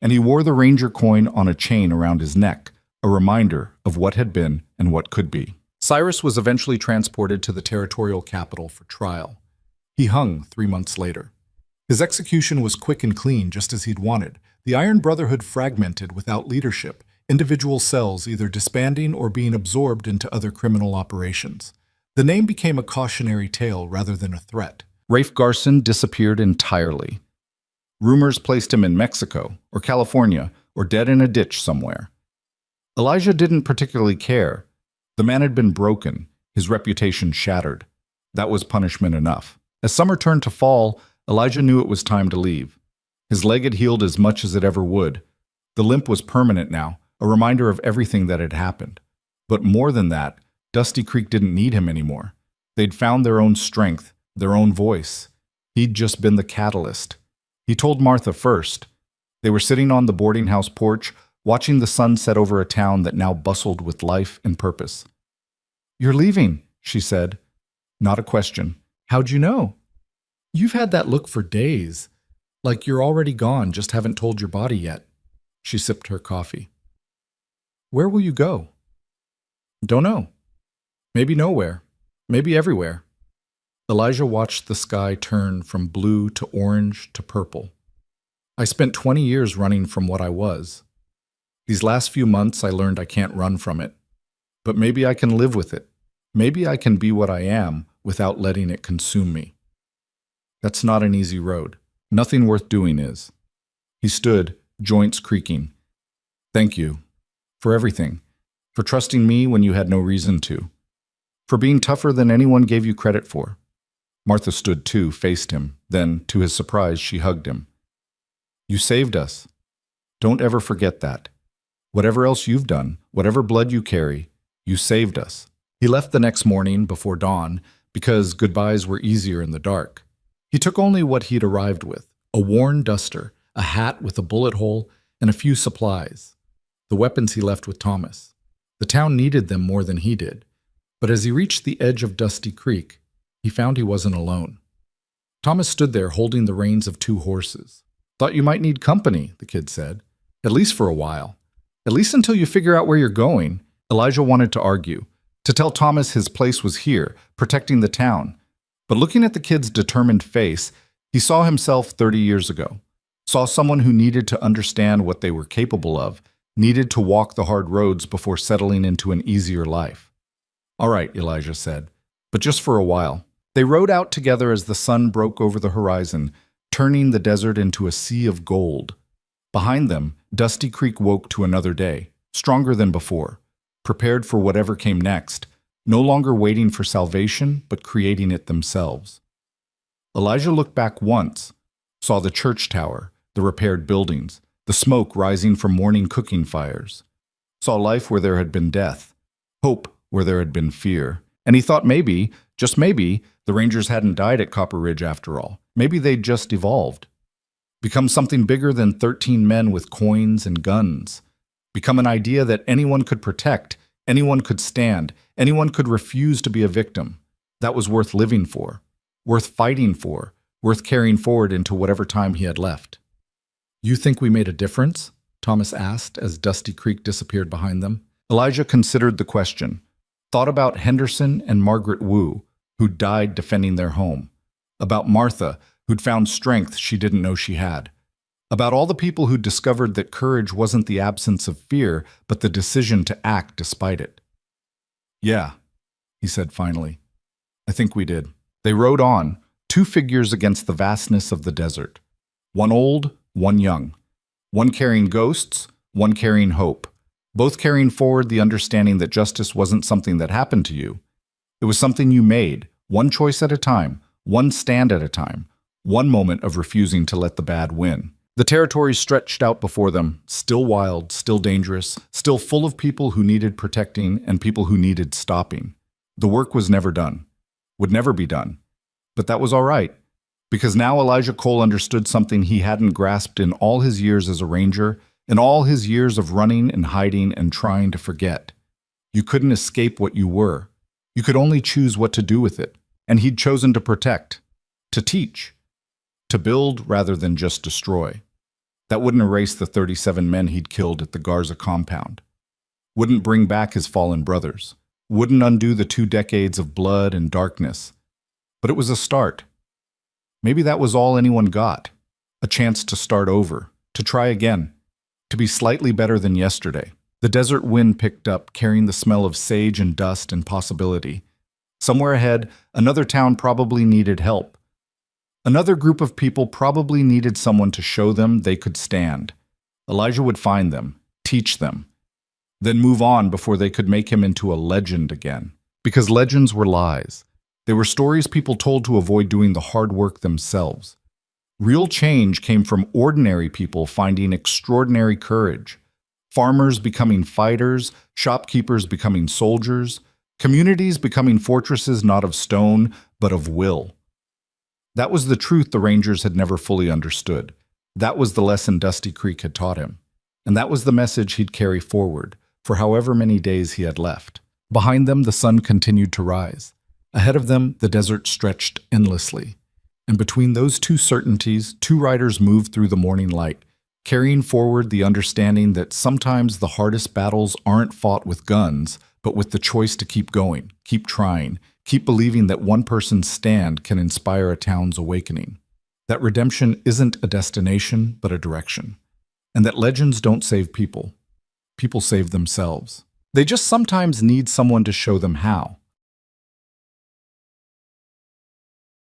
And he wore the Ranger coin on a chain around his neck, a reminder of what had been and what could be. Cyrus was eventually transported to the territorial capital for trial. He hung 3 months later. His execution was quick and clean, just as he'd wanted. The Iron Brotherhood fragmented without leadership, individual cells either disbanding or being absorbed into other criminal operations. The name became a cautionary tale rather than a threat. Rafe Garson disappeared entirely. Rumors placed him in Mexico or California or dead in a ditch somewhere. Elijah didn't particularly care. The man had been broken, his reputation shattered. That was punishment enough. As summer turned to fall, Elijah knew it was time to leave. His leg had healed as much as it ever would. The limp was permanent now, a reminder of everything that had happened. But more than that, Dusty Creek didn't need him anymore. They'd found their own strength, their own voice. He'd just been the catalyst. He told Martha first. They were sitting on the boarding house porch, watching the sun set over a town that now bustled with life and purpose. "You're leaving," she said. Not a question. "How'd you know?" "You've had that look for days. Like you're already gone, just haven't told your body yet." She sipped her coffee. "Where will you go?" "Don't know. Maybe nowhere. Maybe everywhere." Elijah watched the sky turn from blue to orange to purple. "I spent 20 years running from what I was. These last few months I learned I can't run from it. But maybe I can live with it. Maybe I can be what I am without letting it consume me. That's not an easy road. Nothing worth doing is." He stood, joints creaking. "Thank you. For everything. For trusting me when you had no reason to. For being tougher than anyone gave you credit for." Martha stood too, faced him. Then, to his surprise, she hugged him. "You saved us. Don't ever forget that. Whatever else you've done, whatever blood you carry, you saved us." He left the next morning before dawn because goodbyes were easier in the dark. He took only what he'd arrived with, a worn duster, a hat with a bullet hole, and a few supplies. The weapons he left with Thomas. The town needed them more than he did. But as he reached the edge of Dusty Creek, he found he wasn't alone. Thomas stood there holding the reins of 2 horses. "Thought you might need company," the kid said. "At least for a while. At least until you figure out where you're going." Elijah wanted to argue, to tell Thomas his place was here, protecting the town. But looking at the kid's determined face, he saw himself 30 years ago. Saw someone who needed to understand what they were capable of, needed to walk the hard roads before settling into an easier life. "All right," Elijah said, "but just for a while." They rode out together as the sun broke over the horizon, turning the desert into a sea of gold. Behind them, Dusty Creek woke to another day, stronger than before, prepared for whatever came next, no longer waiting for salvation, but creating it themselves. Elijah looked back once, saw the church tower, the repaired buildings, the smoke rising from morning cooking fires, saw life where there had been death, hope where there had been fear, and he thought maybe, just maybe, the Rangers hadn't died at Copper Ridge after all. Maybe they'd just evolved. Become something bigger than 13 men with coins and guns. Become an idea that anyone could protect, anyone could stand, anyone could refuse to be a victim. That was worth living for, worth fighting for, worth carrying forward into whatever time he had left. "You think we made a difference?" Thomas asked as Dusty Creek disappeared behind them. Elijah considered the question, thought about Henderson and Margaret Wu, who died defending their home, about Martha, who'd found strength she didn't know she had, about all the people who'd discovered that courage wasn't the absence of fear, but the decision to act despite it. "Yeah," he said finally. "I think we did." They rode on, 2 figures against the vastness of the desert. One old, one young. One carrying ghosts, one carrying hope. Both carrying forward the understanding that justice wasn't something that happened to you. It was something you made, one choice at a time, one stand at a time, one moment of refusing to let the bad win. The territory stretched out before them, still wild, still dangerous, still full of people who needed protecting and people who needed stopping. The work was never done, would never be done. But that was all right, because now Elijah Cole understood something he hadn't grasped in all his years as a ranger, in all his years of running and hiding and trying to forget. You couldn't escape what you were. You could only choose what to do with it. And he'd chosen to protect, to teach, to build rather than just destroy. That wouldn't erase the 37 men he'd killed at the Garza compound. Wouldn't bring back his fallen brothers. Wouldn't undo the 2 decades of blood and darkness. But it was a start. Maybe that was all anyone got. A chance to start over, to try again, to be slightly better than yesterday. The desert wind picked up, carrying the smell of sage and dust and possibility. Somewhere ahead, another town probably needed help. Another group of people probably needed someone to show them they could stand. Elijah would find them, teach them, then move on before they could make him into a legend again. Because legends were lies. They were stories people told to avoid doing the hard work themselves. Real change came from ordinary people finding extraordinary courage. Farmers becoming fighters, shopkeepers becoming soldiers, communities becoming fortresses not of stone, but of will. That was the truth the Rangers had never fully understood. That was the lesson Dusty Creek had taught him. And that was the message he'd carry forward, for however many days he had left. Behind them, the sun continued to rise. Ahead of them, the desert stretched endlessly. And between those two certainties, 2 riders moved through the morning light, carrying forward the understanding that sometimes the hardest battles aren't fought with guns, but with the choice to keep going, keep trying, keep believing that one person's stand can inspire a town's awakening. That redemption isn't a destination, but a direction. And that legends don't save people. People save themselves. They just sometimes need someone to show them how.